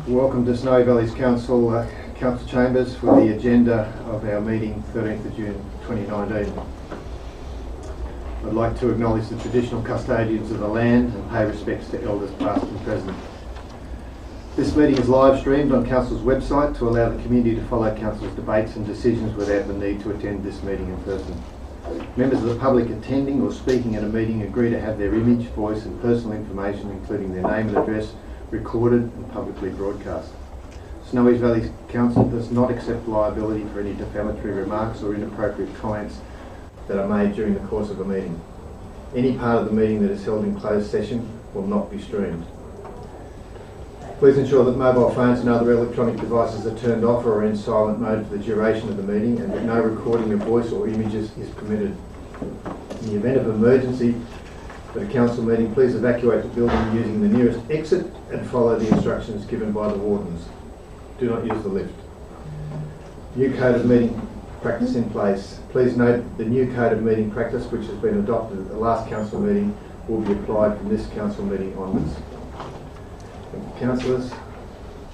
Welcome to Snowy Valleys Council Council Chambers for the agenda of our meeting 13th of June 2019. I'd like to acknowledge the traditional custodians of the land and pay respects to elders past and present. This meeting is live streamed on Council's website to allow the community to follow Council's debates and decisions without the need to attend this meeting in person. Members of the public attending or speaking at a meeting agree to have their image, voice and personal information, including their name and address, recorded and publicly broadcast. Snowy Valleys Council does not accept liability for any defamatory remarks or inappropriate comments that are made during the course of a meeting. Any part of the meeting that is held in closed session will not be streamed. Please ensure that mobile phones and other electronic devices are turned off or are in silent mode for the duration of the meeting, and that no recording of voice or images is permitted. In the event of emergency at a council meeting, please evacuate the building using the nearest exit and follow the instructions given by the wardens. Do not use the lift. New code of meeting practice in place. Please note the new code of meeting practice, which has been adopted at the last council meeting, will be applied from this council meeting onwards. Thank you, councillors.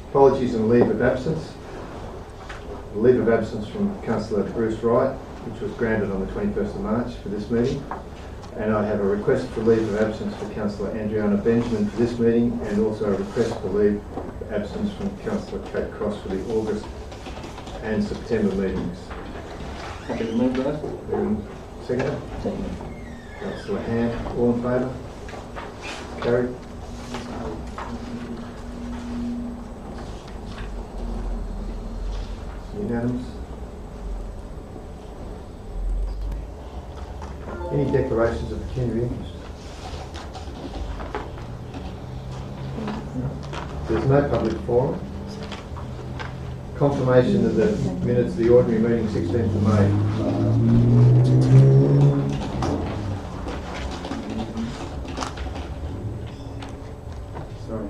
Apologies and leave of absence. The leave of absence from Councillor Bruce Wright, which was granted on the 21st of March for this meeting. And I have a request for leave of absence for Councillor Andriana Benjamin for this meeting, and also a request for leave of absence from Councillor Kate Cross for the August and September meetings. Happy to move those. Second. Councillor Ham, all in favour? Carried. Unanimous. Any declarations of pecuniary interest? There's no public forum. Confirmation of the minutes of the ordinary meeting 16th of May. Sorry.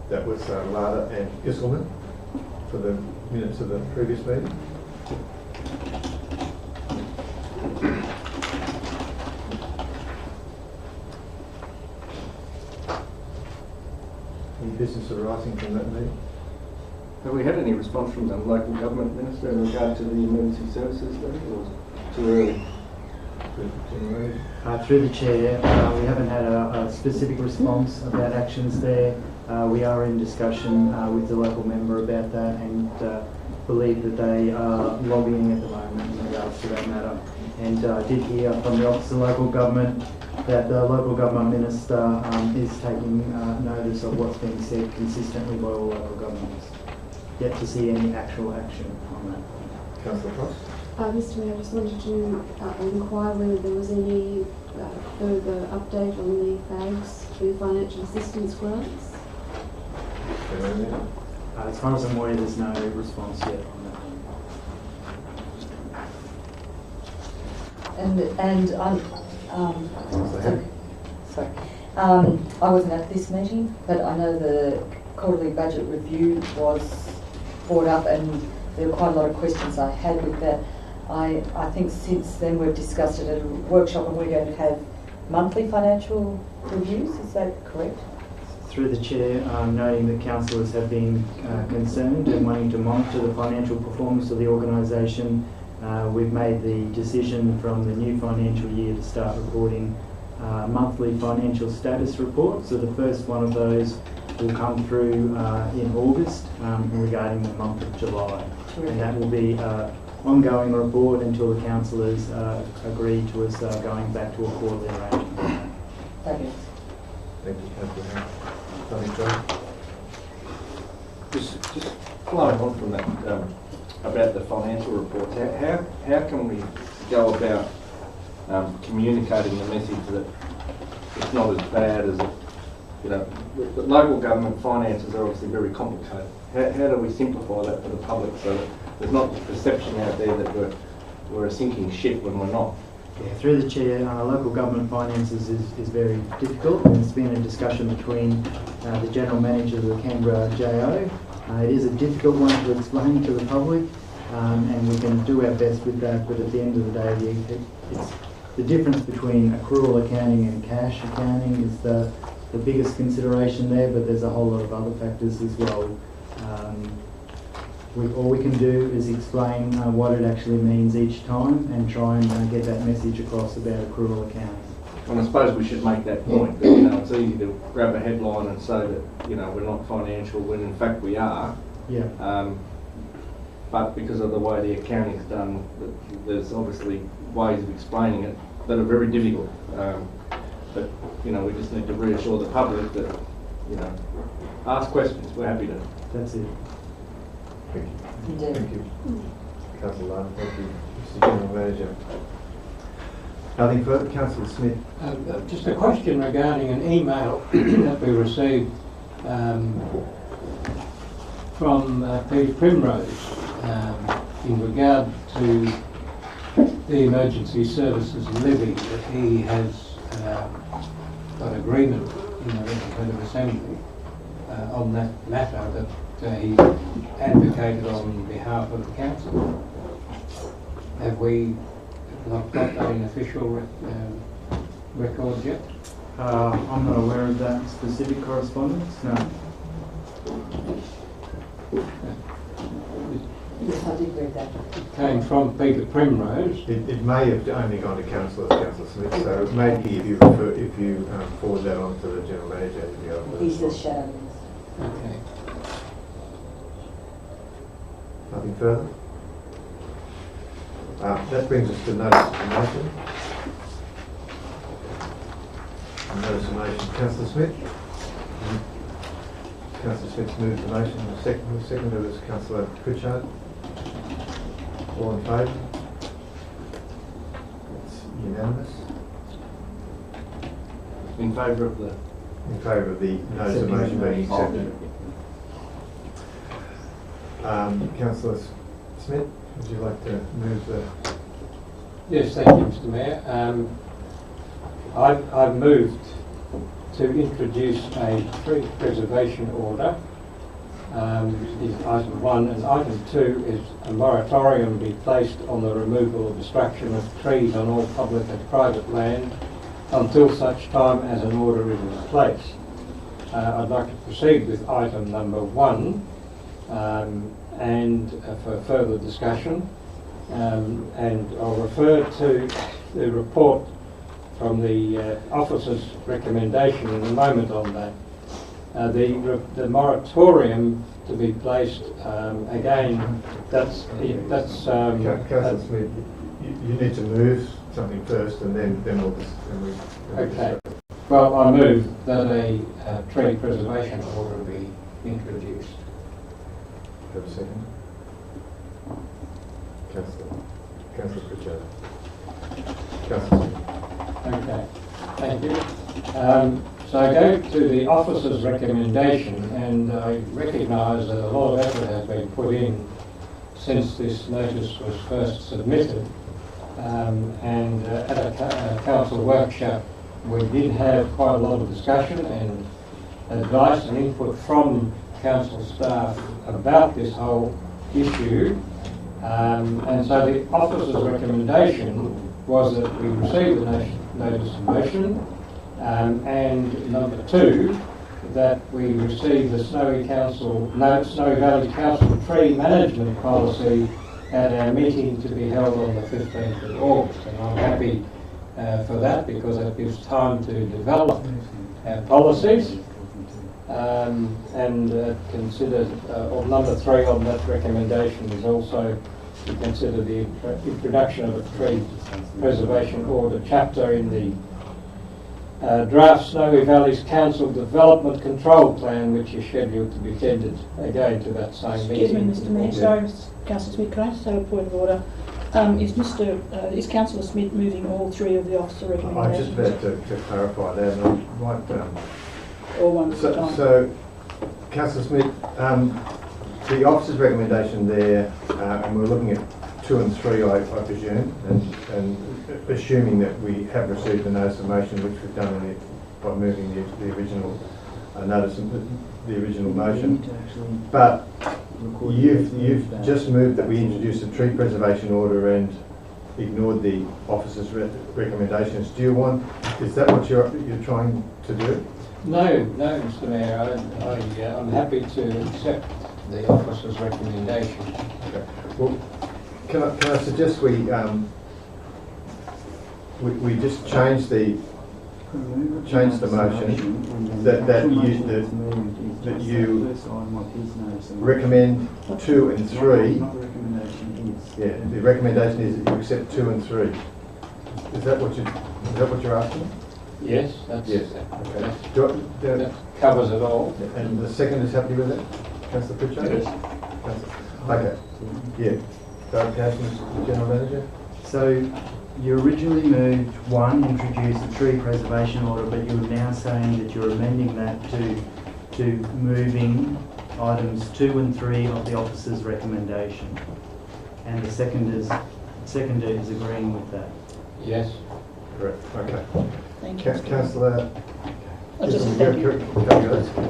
That was Lada and Isselman for the minutes of the previous meeting. Any business arising from that meeting? Have we had any response from the local government minister in regard to the emergency services there, or was it too early? Through the chair, we haven't had a specific response about actions there. We are in discussion with the local member about that, and believe that they are lobbying at the moment in regards to that matter. And I did hear from the Office of Local Government that the local government minister is taking notice of what's being said consistently by all local governments. Yet to see any actual action on that. Councillor Cross? Mr Mayor, I just wanted to inquire whether there was any further update on the FAGs, the financial assistance grants. As far as I'm aware, there's no response yet on that. I wasn't at this meeting, but I know the quarterly budget review was brought up, and there were quite a lot of questions I had with that. I think since then we've discussed it at a workshop, and we're going to have monthly financial reviews. Is that correct? Through the chair, noting that councillors have been concerned and wanting to monitor the financial performance of the organisation, we've made the decision from the new financial year to start reporting monthly financial status reports. So the first one of those will come through in August regarding the month of July. Terrific. And that will be an ongoing report until the councillors agree to us going back to a quarterly arrangement. Fabulous. Thank you, Councillor Ham. Just flowing on from that, about the financial reports, how can we go about communicating the message that it's not as bad as it, the local government finances are obviously very complicated. How do we simplify that for the public so that there's not the perception out there that we're a sinking ship when we're not? Yeah, through the chair, local government finances is very difficult, and it's been a discussion between the General Manager of the Canberra JO. It is a difficult one to explain to the public, and we can do our best with that, but at the end of the day, it's the difference between accrual accounting and cash accounting is the the biggest consideration there, but there's a whole lot of other factors as well. All we can do is explain what it actually means each time and try and get that message across about accrual accounting. And I suppose we should make that point that, you know, it's easy to grab a headline and say that, you know, we're not financial when in fact we are. Yeah. But because of the way the accounting's done, there's obviously ways of explaining it that are very difficult. But, you know, we just need to reassure the public that, you know, ask questions. We're happy to. That's it. Thank you. Indeed. Thank you. Councillor Lund, thank you. Mr General Manager. Nothing further? Councillor Smith. Just a question regarding an email that we received from Peter Primrose in regard to the emergency services levy, that he has got agreement in the Legislative Assembly on that matter that he advocated on behalf of the council. Have we not got that in official records yet? I'm not aware of that specific correspondence, no. Yes, I did read that. It came from Peter Primrose. It may have only gone to Councillor Smith, so maybe if you forward that on to the General Manager, you'll be able to. He's the shadow. Okay. Nothing further? That brings us to notice of motion. Notice of motion. Councillor Smith? Councillor Smith's moved the motion. The seconder was Councillor Pritchard. All in favour? It's unanimous. In favour of the... In favour of the notice of motion being accepted. Councillor Smith, would you like to move the... Yes, thank you, Mr Mayor. I've moved to introduce a tree preservation order. Is item 1, and item 2 is a moratorium be placed on the removal or destruction of trees on all public and private land until such time as an order is in place. I'd like to proceed with item number 1 and for further discussion, and I'll refer to the report from the officer's recommendation in a moment on that. The moratorium to be placed again. That's Councillor Smith, you need to move something first, and then we'll okay. Well, I move that a tree preservation order be introduced. Have a second. Councillor Pritchard. Councillor Smith. Okay, thank you. So I go to the officer's recommendation, and I recognise that a lot of effort has been put in since this notice was first submitted. And at a council workshop, we did have quite a lot of discussion and advice and input from council staff about this whole issue. And so the officer's recommendation was that we receive the notice of motion, and number 2, that we receive the Snowy Valley Council tree management policy at our meeting to be held on the 15th of August. And I'm happy for that, because it gives time to develop our policies. And consider, or number 3 on that recommendation is also to consider the introduction of a tree preservation order chapter in the draft Snowy Valleys Council Development Control Plan, which is scheduled to be tendered again to that same meeting. Excuse me, Mr Mayor, sorry, Councillor Smith, can I just have a point of order? Is Councillor Smith moving all 3 of the officer recommendations? I'm just about to clarify that, and I might... Or one at a time? So, Councillor Smith, the officer's recommendation there, and we're looking at 2 and 3, I presume, and assuming that we have received the notice of motion, which we've done by moving the original notice of the original motion. But you've just moved that we introduce a tree preservation order and ignored the officer's recommendations. Is that what you're trying to do? No, Mr Mayor, I'm happy to accept the officer's recommendation. Okay. Well, can I suggest we just change the motion that you recommend 2 and 3. Yeah, the recommendation is that you accept 2 and 3. Is that what you're asking? Yes, that's, Yes. Okay. that covers it all. And the second is happy with it? Councillor Pritchard? Yes. Okay. Yeah. Clarifications, General Manager? So you originally moved 1, introduce a tree preservation order, but you're now saying that you're amending that to moving items 2 and 3 of the officer's recommendation. And the seconder is agreeing with that. Yes. Correct. Okay. Thank you. Councillor...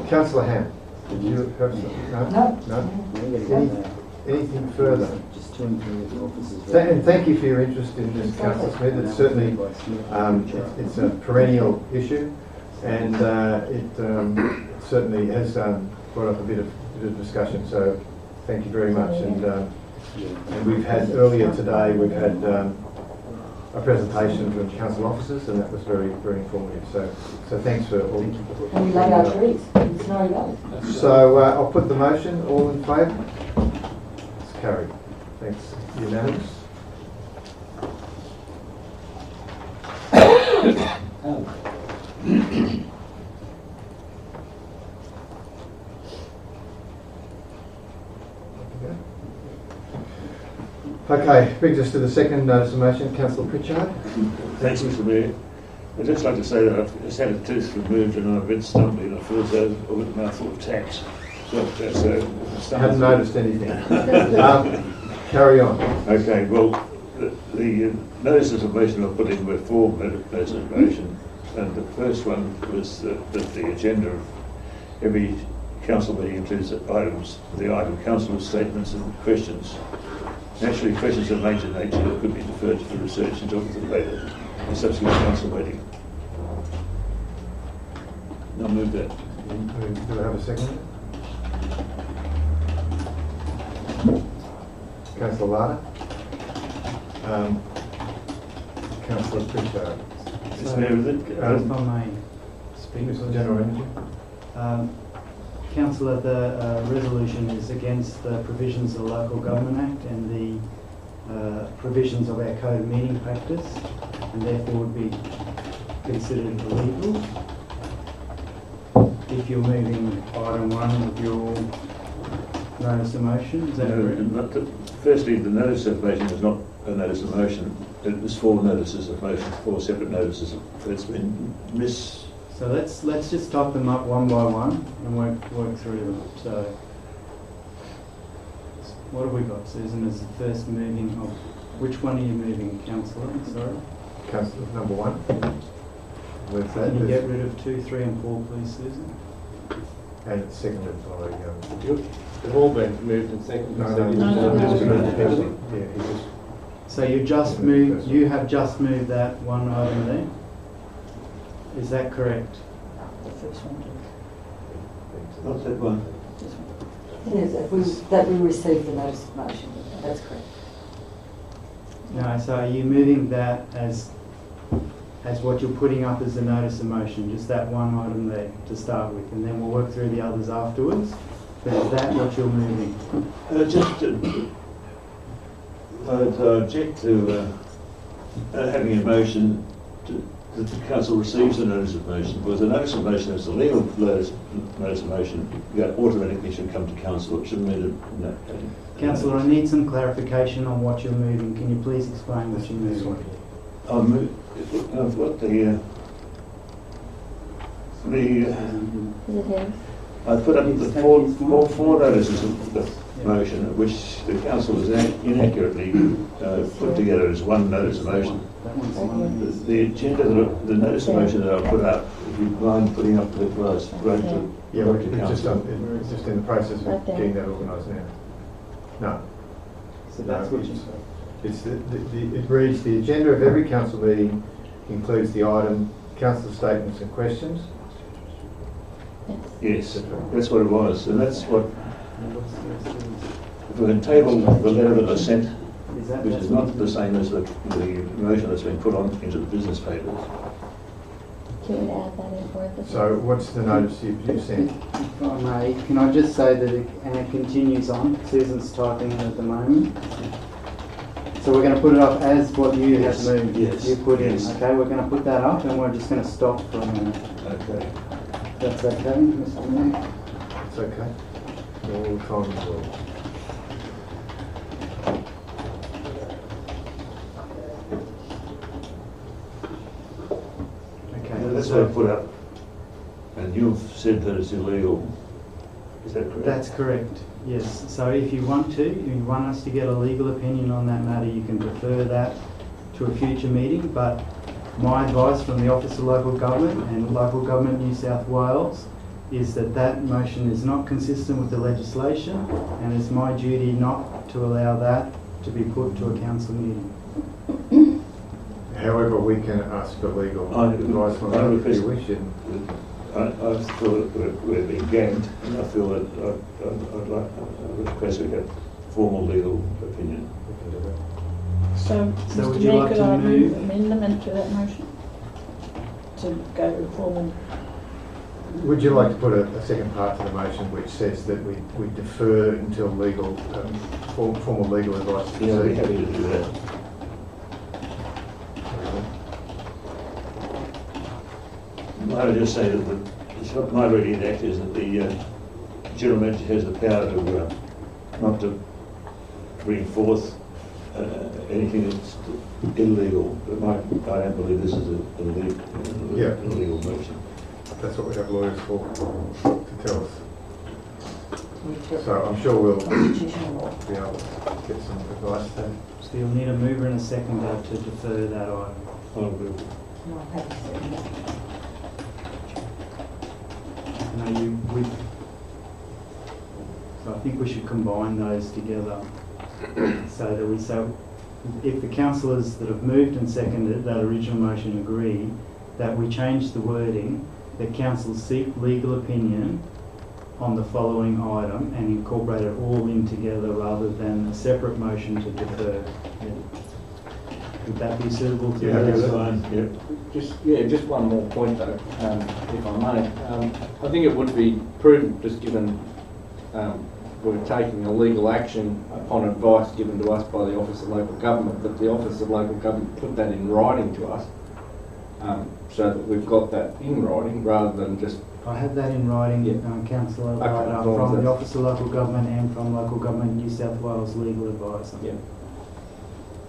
Councillor Ham, did you have something? No? No? Anything further? Just 2 and 3 of the officer's And thank you for your interest in this, Councillor Smith. It's certainly it's a perennial issue, and it certainly has brought up a bit of discussion. So thank you very much. And we've had earlier today a presentation from council officers, and that was very informative. So thanks for all. And we laid our trees in Snowy Valley. So I'll put the motion. All in favour? It's carried. Thanks. Unanimous. Okay, brings us to the second notice of motion. Councillor Pritchard. Thanks, Mr Mayor. I'd just like to say that I've just had a tooth removed and I'm a bit stumbly and I feel as though I've got a mouthful of tacks. So I hadn't noticed anything. Carry on. Okay, well, the notices of motion I put in were 4 notices of motion, and the first one was that the agenda of every council meeting includes the item council statements and questions. Naturally, questions of major nature that could be deferred to the research and talk to later in subsequent council meeting. I'll move that. Do I have a second? Councillor Lada. Councillor Pritchard. Mr Mayor, with it. If I may speak, Mr. General Manager. Councillor, the resolution is against the provisions of the Local Government Act and the provisions of our Code of Meeting Practice, and therefore would be considered illegal. If you're moving item 1 of your notice of motion, is that correct? Firstly, the notice of motion is not a notice of motion. It was 4 notices of motion, 4 separate notices. It's been So let's just type them up one by one and work through them. So what have we got, Susan, as the first moving of... Which one are you moving, Councillor? Sorry? Councillor number 1. Where's that? Can you get rid of 2, 3 and 4, please, Susan? And it's seconded by... They've all been moved and seconded. No. Yeah, he just... So you just moved, you have just moved that one item there? Is that correct? The first one. What's that one? Yes, that we received the notice of motion. That's correct. No, so are you moving that as what you're putting up as the notice of motion, just that one item there to start with, and then we'll work through the others afterwards? But is that what you're moving? I'd object to having a motion that the council receives the notice of motion, because the notice of motion is a legal notice of motion, that automatically should come to council. It shouldn't mean that. Councillor, I need some clarification on what you're moving. Can you please explain what you're moving? I've got I put up the four notices of the motion, which the council has inaccurately put together as one notice of motion. The agenda, the notice of motion that I've put up, if you mind putting up the class, right to it's just in the process of getting that organised now. No. So that's what you it reads, the agenda of every council meeting includes the item, council statements and questions. Yes, that's what it was, and that's what, if we can table the letter that I sent, Is that? which is not the same as the motion that's been put on into the business papers. Can we add that in for the? So what's the notice you've sent? If I may, can I just say that it continues on? Susan's typing it at the moment. So we're going to put it up as what you have moved. Yes. You put in. Yes. Okay, we're going to put that up and we're just going to stop for a minute. Okay. That's okay, Mr. Mayor? It's okay. All the time in the world. Okay. That's what I put up, and you've said that it's illegal. Is that correct? That's correct, yes. So if you want us to get a legal opinion on that matter, you can defer that to a future meeting, but my advice from the Office of Local Government and Local Government New South Wales is that that motion is not consistent with the legislation, and it's my duty not to allow that to be put to a council meeting. However, we can ask for legal advice on I that if request- you wish. I feel that we're being gamed, and I feel that I'd like, I request we get formal legal opinion. So, So Mr would you Mayor, like could to I move move? amendment to that motion? To go formal. Would you like to put a second part to the motion which says that we defer until legal, formal legal advice is Yeah, I'd be received? happy to do that. I would just say that it's not my reading of the act is that the general manager has the power to not to bring forth anything that's illegal. But I don't believe this is a illegal motion. That's what we have lawyers for, to tell us. So I'm sure we'll be able to get some advice there. So you'll need a mover and a seconder to defer that item. I agree. No, I'm happy to say that. So I think we should combine those together so if the councillors that have moved and seconded that original motion agree that we change the wording, that council seek legal opinion on the following item and incorporate it all in together rather than a separate motion to defer. Would that be suitable to you? That's fine. Yep. Just one more point though, if I may. I think it would be prudent, just given we're taking a legal action upon advice given to us by the Office of Local Government, that the Office of Local Government put that in writing to us, so that we've got that in writing rather than just. I have that in writing, Councillor, Okay, as long as from the that's- Office of Local Government and from Local Government New South Wales legal advisor. Yeah.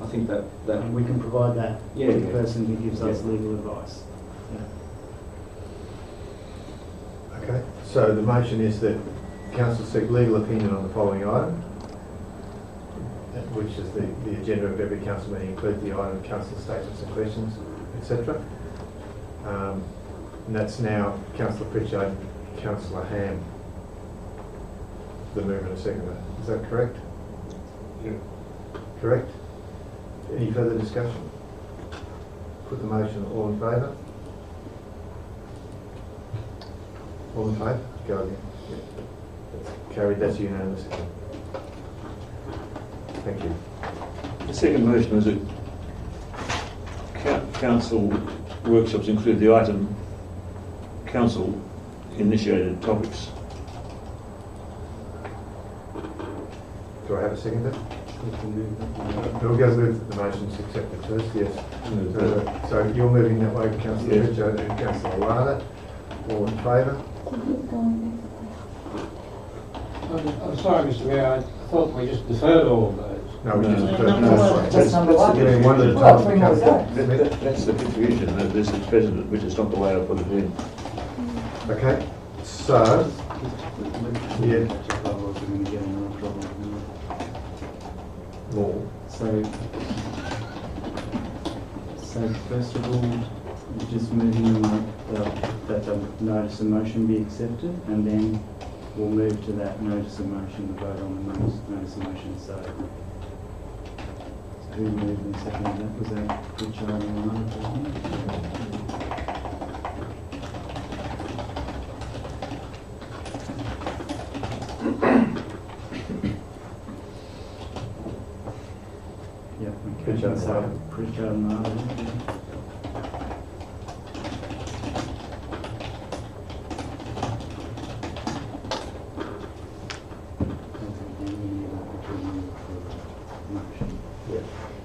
I think that And we can provide that Yeah, to the yeah. person who gives us Yeah. legal advice. Okay, so the motion is that council seek legal opinion on the following item, which is the agenda of every council meeting, include the item of council statements and questions, etc. And that's now Councillor Pritchard, Councillor Ham, the mover and seconder. Is that correct? Yeah. Correct? Any further discussion? Put the motion, all in favour? All in favour? Go again. Yeah. That's carried, that's unanimous. Thank you. The second motion is that council workshops include the item council initiated topics. Do I have a seconder? We'll go with the motions accepted first, yes. So you're moving that way, Councillor Yeah. Pritchard and Councillor Lada. All in favour? I'm sorry, Mr Mayor, I thought we just deferred all of those. No, we just No, deferred no, the no, first That's number one. Doing one at a We've got time, three more to go. Councillor Smith. That's the confusion, that this is present, which is not the way I put it in. Okay, so, yeah, more. So first of all, we're just moving that the notice of motion be accepted, and then we'll move to that notice of motion, the vote on the notice of motion. So who moved and seconded that? Was that Richard and Lana? Pritchard. Pritchard and Martin.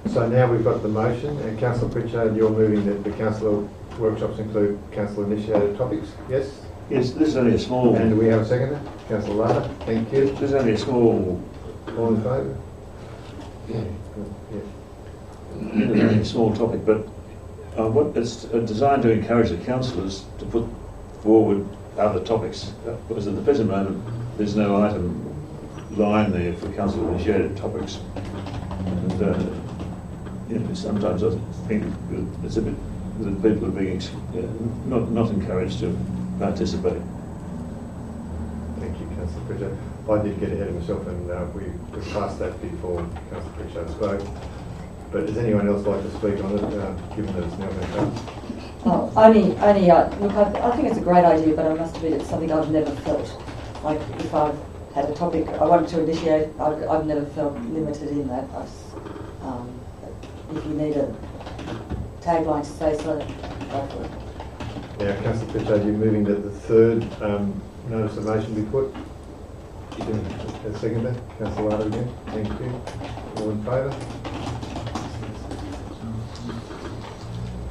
So now we've got the motion, and Councillor Pritchard, you're moving that the council workshops include council initiated topics, yes? Yes, this is only a small. And do we have a seconder? Councillor Lara, thank you. This is only a small. All in favour? Yeah. Yeah. It's only a small topic, but it's designed to encourage the councillors to put forward other topics, because at the present moment there's no item line there for council initiated topics. And sometimes I think it's a bit that people are being not encouraged to participate. Thank you, Councillor Pritchard. I did get ahead of myself, and we passed that before Councillor Pritchard spoke. But does anyone else like to speak on it, given that it's now been done? Oh, look, I think it's a great idea, but I must admit it's something I've never felt. Like, if I've had a topic I wanted to initiate, I've never felt limited in that. If you need a tagline to say so, go for it. Now, Councillor Pritchard, you're moving that the third notice of motion be put. A seconder, Councillor Lara again. Thank you. All in favour?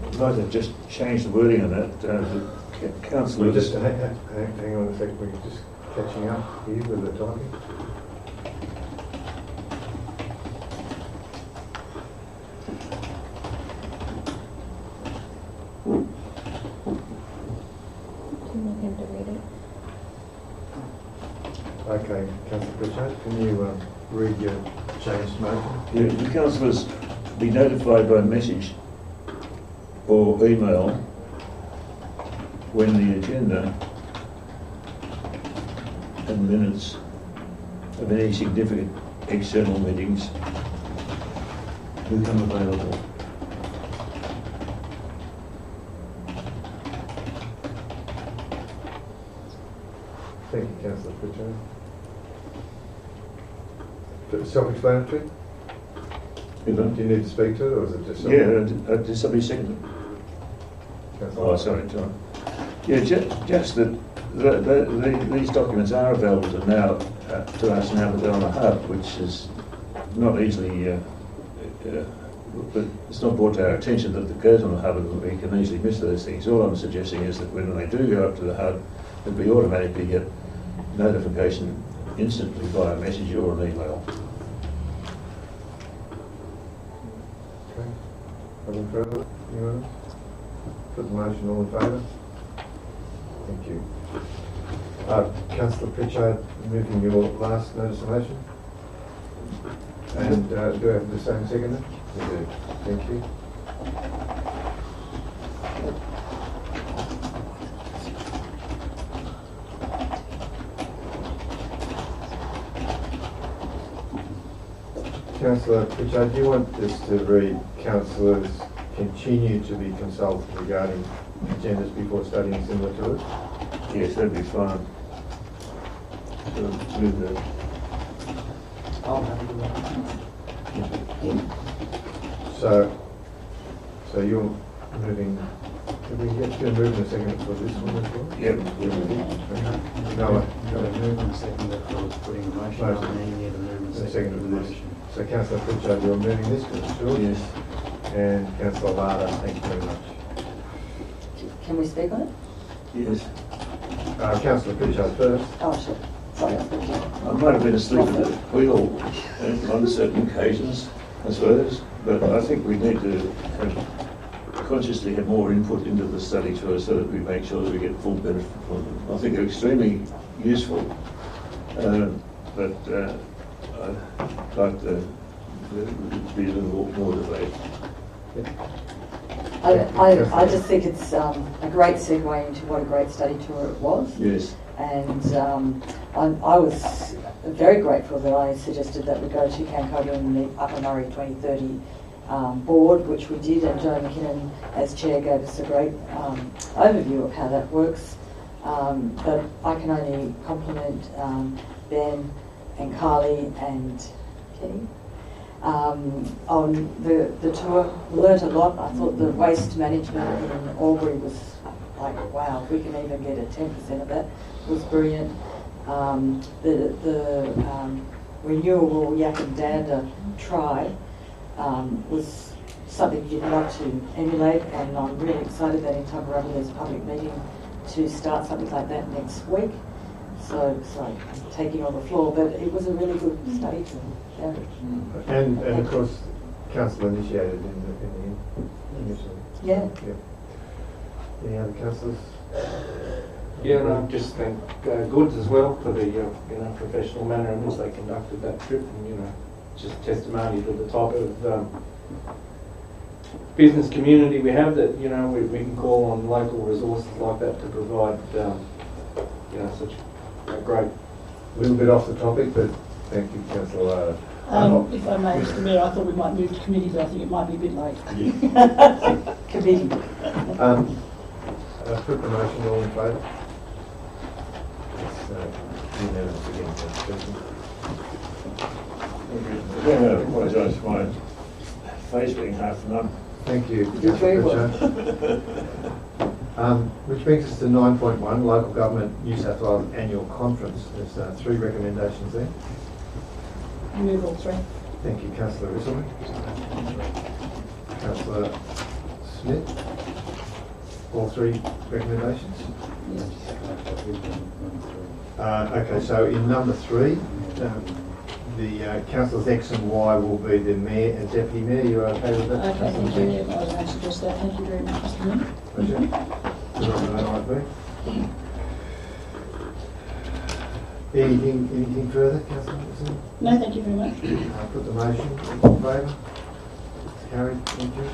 I'd like to just change the wording on that. The councillor. We're just hang on a second. We're just catching up here with the typing. Do you want him to read it? Okay, Councillor Pritchard, can you read your changed motion? Yeah, the councillors be notified by message or email when the agenda and minutes of any significant external meetings become available. Thank you, Councillor Pritchard. Self-explanatory? Do you need to speak to it, or is it just... Yeah, did somebody second it? Oh, sorry, John. Yeah, just that these documents are available to us now, but they're on a hub, which is not easily, but it's not brought to our attention that it goes on a hub and we can easily miss those things. All I'm suggesting is that when they do go up to the hub, that we automatically get notification instantly via message or an email. Okay. Anything further? Anyone else? Put the motion, all in favour? Thank you. Councillor Pritchard, moving your last notice of motion. And do I have the same seconder? We do. Thank you. Councillor Pritchard, do you want this to read, councillors continue to be consulted regarding agendas before studying, similar to it? Yes, that'd be fine. Move that. I'll have a look. So you're moving, did we get to move in a second for this one as well? Yep. Okay. No, Move and second for putting the motion on, and then you need to move and second for the motion. So Councillor Pritchard, you're moving this, sure? Yes. And Councillor Lara, thank you very much. Can we speak on it? Yes. Councillor Pritchard first. Oh, sure. Sorry, I thought you... I might have been asleep at the wheel on certain occasions, I suppose, but I think we need to consciously have more input into the study so that we make sure that we get full benefit from them. I think they're extremely useful, but I'd like to be a little more debate. I just think it's a great segue into what a great study tour it was. Yes. And I was very grateful that I suggested that we go to Cancoga and the Upper Murray 2030 board, which we did, and Joe McKinnon as chair gave us a great overview of how that works. But I can only compliment Ben and Carly and Kenny on the tour. Learnt a lot. I thought the waste management in Albury was like, wow, if we can even get a 10% of that, was brilliant. The renewable Yakandanda tribe was something you'd love to emulate, and I'm really excited that in Tamarama there's a public meeting to start something like that next week. So sorry, I'm taking on the floor, but it was a really good study. Yeah. And of course, council initiated in the initially. Yeah. Any other councillors? Yeah, and I just thank Goods as well for the professional manner in which they conducted that trip, and just testimony to the type of business community we have, that we can call on local resources like that to provide such a great. A little bit off the topic, but thank you, Councillor. If I may, Mr Mayor, I thought we might move to committees. I think it might be a bit late. Committee. Put the motion, all in favour? It's unanimous again, Councillor. Again, I apologise for my face being half numb. Thank you, You're very Councillor. Which brings us to 9.1, Local Government New South Wales Annual Conference. There's 3 recommendations there. Move all 3. Thank you, Councillor Risselman. Councillor Smith. All 3 recommendations? Yes. Okay, so in number 3, the councillors X and Y will be the Mayor and Deputy Mayor. You are okay with that? Okay, thank you. I was going to suggest that. Thank you very much, Mr Mayor. Pleasure. Good on the NIB. Anything further, Councillor Risselman? No, thank you very much. I'll put the motion in favour. It's carried. Thank you.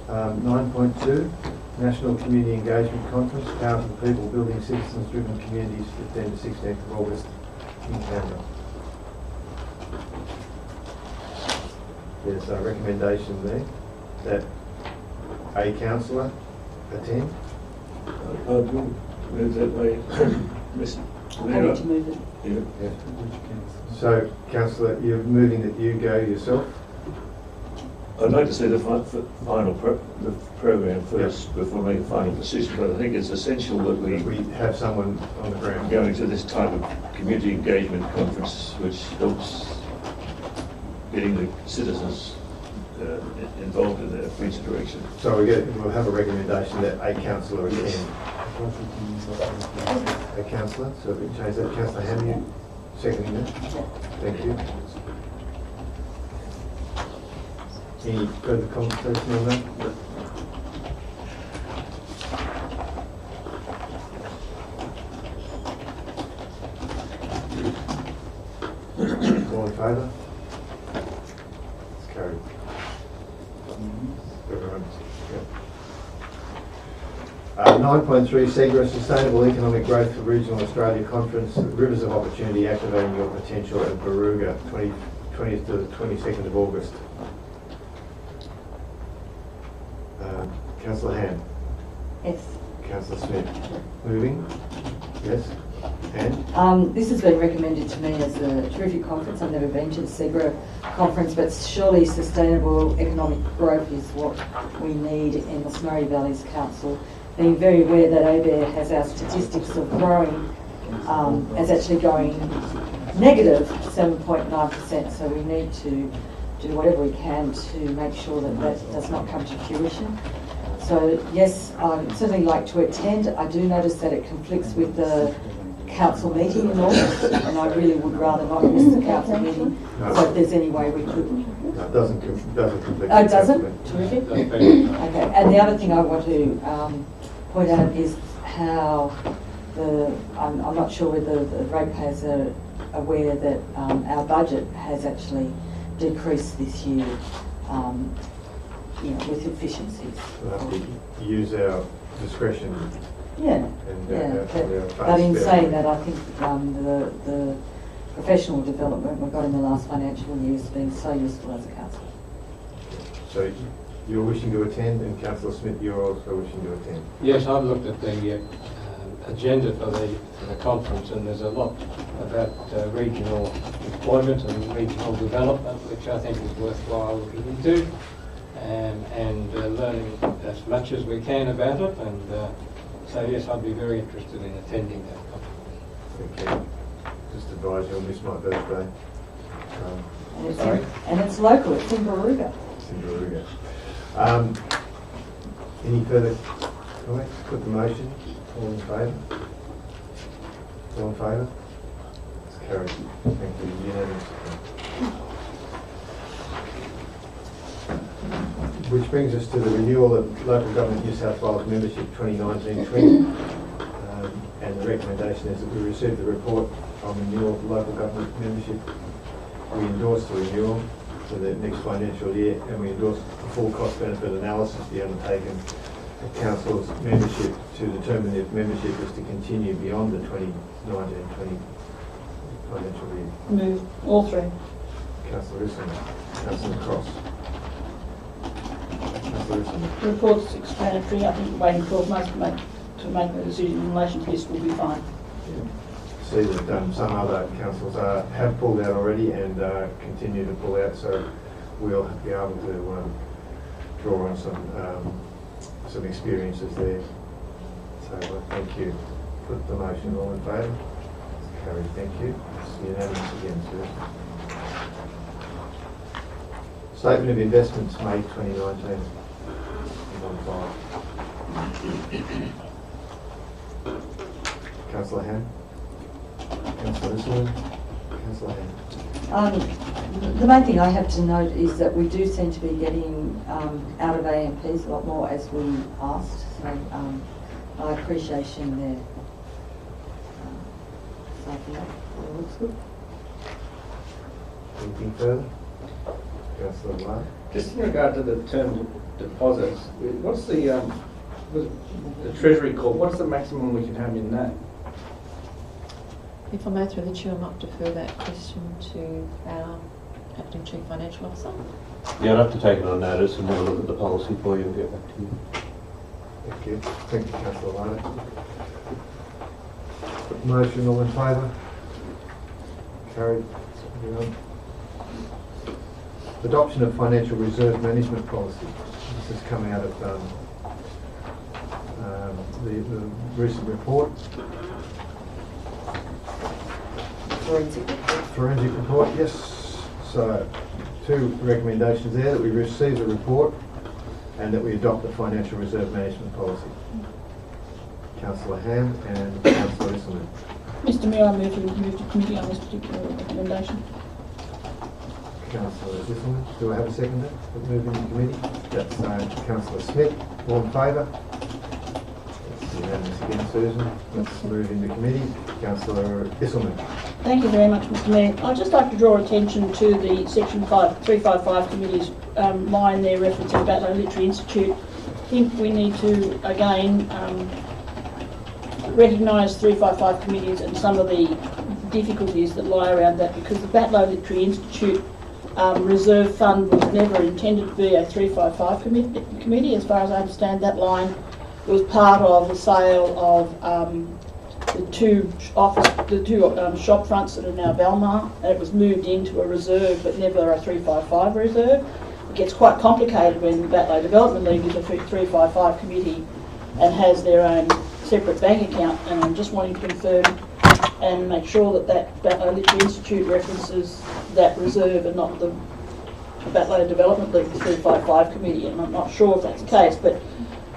9.2, National Community Engagement Conference, Power to the People, Building Citizens-Driven Communities, 15th to 16th of August in Canberra. There's a recommendation there that a councillor attend. I will move that way. Mr. I Mayor. need to move it. Yeah. So, councillor, you're moving that you go yourself? I'd like to see the final program first before making a final decision, but I think it's essential that We have someone on the ground. going to this type of community engagement conference, which helps getting the citizens involved in their future direction. So we'll have a recommendation that a councillor attend. A councillor, so we can change that. Councillor Ham, you seconding that? Thank you. Any further conversation on that? All in favour? It's carried. Everyone, yeah. 9.3, SEGRA, Sustainable Economic Growth for Regional Australia Conference, Rivers of Opportunity, Activating Your Potential at Baruga, 20th to the 22nd of August. Councillor Hand. Yes. Councillor Smith. Moving? Yes. And? This has been recommended to me as a terrific conference. I've never been to the SEGRA conference, but surely sustainable economic growth is what we need in the Murray Valleys Council. Being very aware that ABARE has our statistics of growing, as actually going negative 7.9%, so we need to do whatever we can to make sure that that does not come to fruition. So yes, I'd certainly like to attend. I do notice that it conflicts with the council meeting in August, and I really would rather not miss the council meeting. No. So if there's any way we could. No, it doesn't conflict. Oh, it doesn't? Terrific. Okay, and the other thing I want to point out is how I'm not sure whether the ratepayers are aware that our budget has actually decreased this year, with efficiencies. We'll have to use our discretion. Yeah, but in saying that, I think the professional development we've got in the last financial year has been so useful as a council. So you're wishing to attend, and Councillor Smith, you're also wishing to attend. Yes, I've looked at the agenda for the conference, and there's a lot about regional employment and regional development, which I think is worthwhile looking into, and learning as much as we can about it. And so yes, I'd be very interested in attending that conference. Thank you. Just advise you, I missed my birthday. And it's local, it's in Baruga. It's in Baruga. Any further comments? Put the motion. All in favour? All in favour? It's carried. Thank you. Unanimous. Which brings us to the renewal of Local Government New South Wales Membership 2019-20. And the recommendation is that we receive the report on renewal of local government membership. We endorse the renewal for the next financial year, and we endorse the full cost benefit analysis be undertaken of Council's membership to determine if membership is to continue beyond the 2019-20 financial year. Move all three. Councillor Islam, Councillor Cross. Councillor Islam. The report's explanatory. I think waiting 12 months to make a decision in relation to this will be fine. See that some other councils have pulled out already and continue to pull out, so we'll be able to draw on some experiences there. So thank you. Put the motion. All in favour? Carried. Thank you. It's unanimous again, sir. Statement of Investments, May 2019. On file. Councillor Ham. Councillor Islam. Councillor Ham. The main thing I have to note is that we do seem to be getting out of AMPs a lot more as we asked, so my appreciation there. So I think that looks good. Anything further? Councillor White. Just in regard to the term deposits, what's the Treasury Corp, what's the maximum we can have in that? If I may, through the chair, I might defer that question to our Acting Chief Financial Officer. Yeah, I'd have to take it on notice and have a look at the policy for you and get back to you. Thank you. Thank you, Councillor White. Motion, all in favour? Carried. Moving on. Adoption of Financial Reserve Management Policy. This has come out of the recent report. Forensic report, yes. So, two recommendations there, that we receive the report and that we adopt the Financial Reserve Management Policy. Councillor Ham and Councillor Isselman. Mr Mayor, I move to committee on this particular recommendation. Councillor Isselman, do I have a seconder for moving to committee? That's Councillor Smith. All in favour? That's unanimous again, Susan. Let's move into committee. Councillor Isselman. Thank you very much, Mr Mayor. I'd just like to draw attention to the Section 355 Committee's line there referencing Batlow Literary Institute. I think we need to, again, recognise 355 committees and some of the difficulties that lie around that, because the Batlow Literary Institute reserve fund was never intended to be a 355 committee. As far as I understand, that line was part of the sale of the two shop fronts that are now Belmar, and it was moved into a reserve but never a 355 reserve. It gets quite complicated when the Batlow Development League is a 355 committee and has their own separate bank account, and I'm just wanting to confirm and make sure that Batlow Literary Institute references that reserve and not the Batlow Development League 355 committee, and I'm not sure if that's the case, but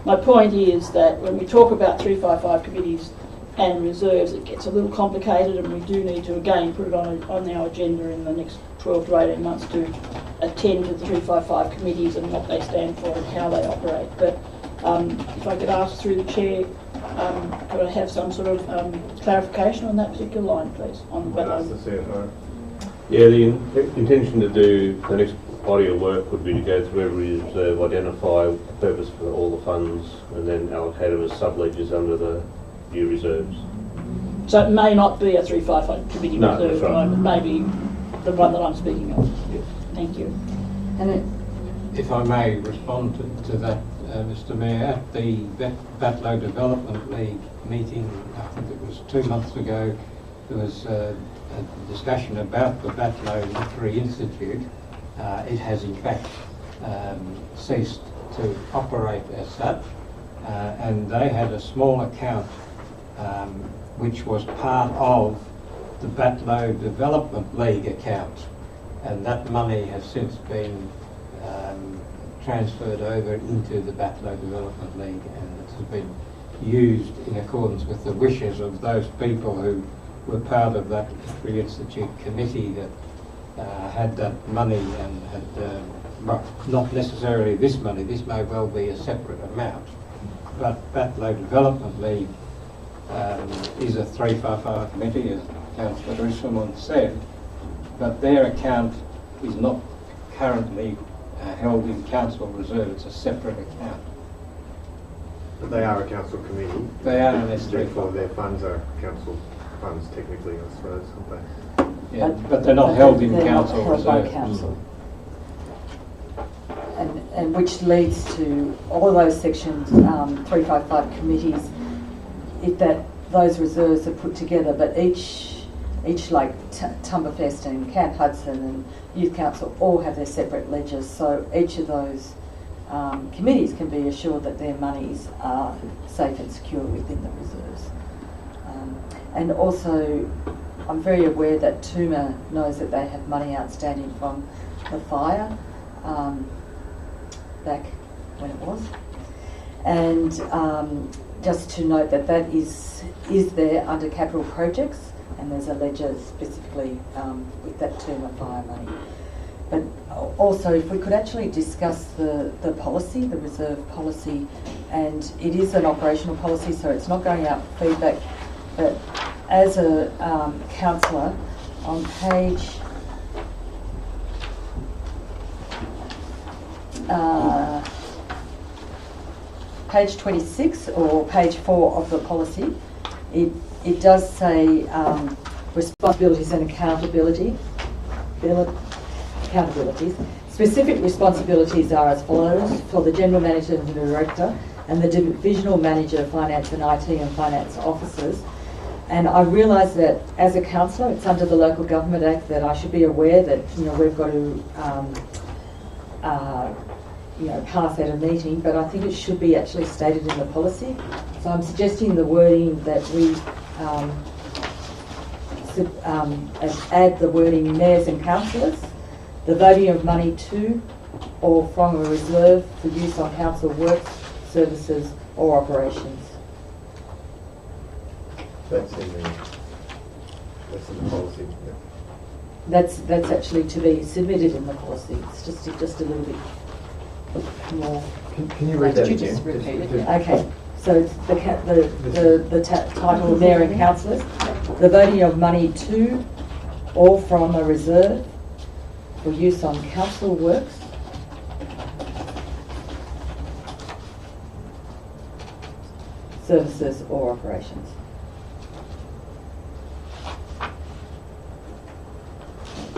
my point is that when we talk about 355 committees and reserves, it gets a little complicated, and we do need to again put it on our agenda in the next 12 to 18 months to attend to the 355 committees and what they stand for and how they operate. But if I could ask through the chair, could I have some sort of clarification on that particular line, please? On the CFO. Yeah, the intention to do the next body of work would be to go through every reserve, identify the purpose for all the funds, and then allocate them as sub-ledgers under the new reserves. So it may not be a 355 committee No, reserve, that's right. but maybe the one that I'm speaking of. Yes. Thank you. And If I may respond to that, Mr Mayor, at the Batlow Development League meeting, I think it was 2 months ago, there was a discussion about the Batlow Literary Institute. It has in fact ceased to operate as such, and they had a small account which was part of the Batlow Development League account, and that money has since been transferred over into the Batlow Development League, and it has been used in accordance with the wishes of those people who were part of that Literary Institute committee that had that money and had, well, not necessarily this money, this may well be a separate amount, but Batlow Development League is a 355 committee, as Councillor Risselman said, but their account is not currently held in council reserve. It's a separate account. But they are a council committee. They are an S3. Therefore, their funds are council funds technically, I suppose, aren't they? Yeah, but they're not held in they're council not held reserve. by council. And which leads to all those sections, 355 committees, if those reserves are put together, but each like Tumberfest and Camp Hudson and Youth Council all have their separate ledgers, so each of those committees can be assured that their monies are safe and secure within the reserves. And also, I'm very aware that Tuma knows that they have money outstanding from the fire back when it was, and just to note that that is there under capital projects, and there's a ledger specifically with that Tuma fire money. But also, if we could actually discuss the policy, the reserve policy, and it is an operational policy, so it's not going out for feedback, but as a councillor, on page 26 or page 4 of the policy, it does say responsibilities and accountabilities. Specific responsibilities are as follows: for the General Manager and the Director and the Divisional Manager, Finance and IT and Finance Officers. And I realise that as a councillor, it's under the Local Government Act that I should be aware that we've got to pass at a meeting, but I think it should be actually stated in the policy. So I'm suggesting the wording that we add the wording mayors and councillors, the voting of money to or from a reserve for use on council works, services or operations. That's in the policy. Yeah. That's actually to be submitted in the policy. It's just a little bit more. Can you read that Could you again? just repeat it? Okay, so it's the title of mayor and councillors, the voting of money to or from a reserve for use on council works, services or operations.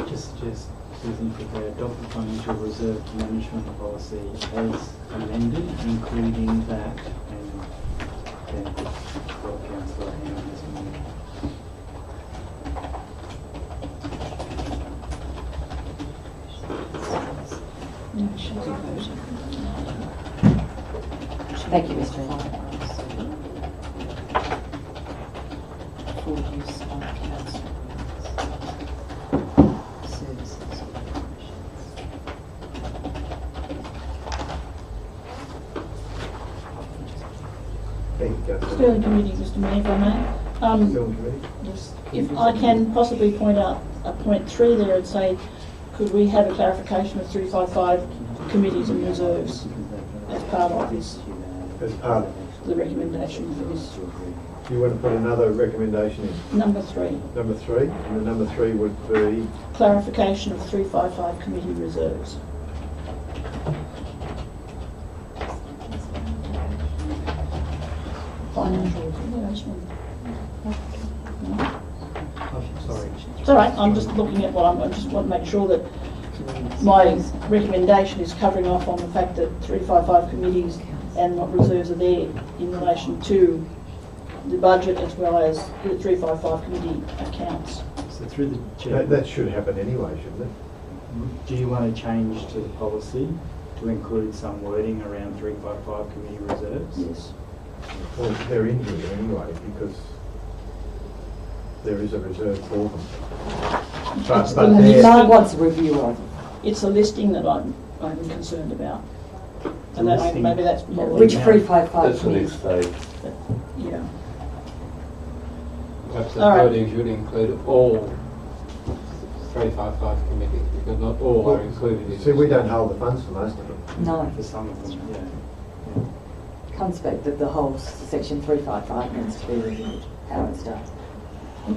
Just suggest, Susan, that they adopt the financial reserve management policy as amended, including that, and then for Councillor Hammond this morning. Thank you, Mr. Mayor. For use on council services. Thank you, Councillor. Still in committee, Mr Mayor, if I may. Still in committee? Yes. If I can possibly point out a point 3 there and say, could we have a clarification of 355 committees and reserves as part of this, As part of, the recommendation for this? you want to put another recommendation in? Number 3, Number 3, and the number 3 would be clarification of 355 committee reserves. Financial recommendation. Sorry. It's all right, I'm just looking at what I just want to make sure that my recommendation is covering off on the fact that 355 committees and what reserves are there in relation to the budget as well as the 355 committee accounts. So through the chair, That should happen anyway, shouldn't it? do you want to change to the policy to include some wording around 355 committee reserves? Yes. Well, they're in here anyway because there is a reserve for them. But they're- Mark wants a review of it. It's a listing that I'm concerned about. And that, listing. maybe that's Yeah, probably, Which now- 355 That's the next committees? stage. yeah. Perhaps the All right. wording should include all 355 committees, because not all are included in. See, we don't hold the funds for most of them. No, For some of them, yeah. comes back that the whole section 355 needs to be reviewed, how it's done.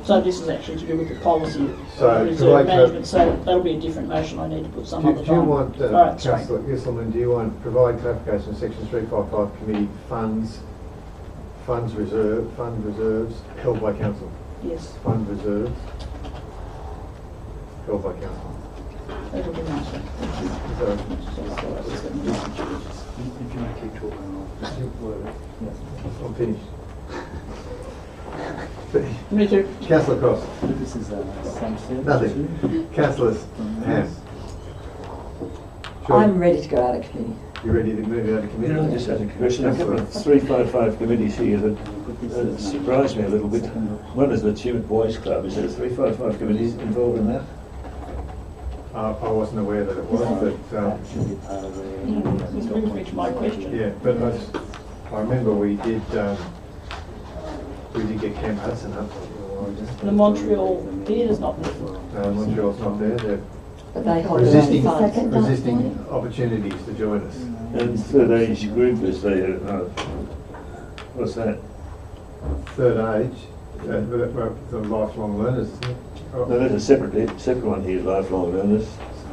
So this is actually to do with the policy So, of provide reserve management, so that'll be a different motion I need to put some Do other you time. want, All right, sorry. Councillor Gisselman, do you want provide clarification of section 355 committee funds reserves held by council? Yes, Fund reserves held by council. that would be nice. Thank you. So, If you want to keep talking, I'm finished. Me too. Councillor Cross. this is sunset. Nothing. Councillor Ham. I'm ready to go out of committee. You ready to move out of committee? I just had a question. A couple of 355 committees here that surprised me a little bit. One is the Tumut Boys Club. Is there 355 committees involved in that? I wasn't aware that it was, but This brings me to my question. yeah, but I remember we did get Camp Hudson up. The Montreal Theatre's not there. Montreal's not there. They're But they hold their own funds. resisting opportunities to join us. And third age group is there. What's that? Third age, the lifelong learners, isn't it? No, there's a separate one here, lifelong learners.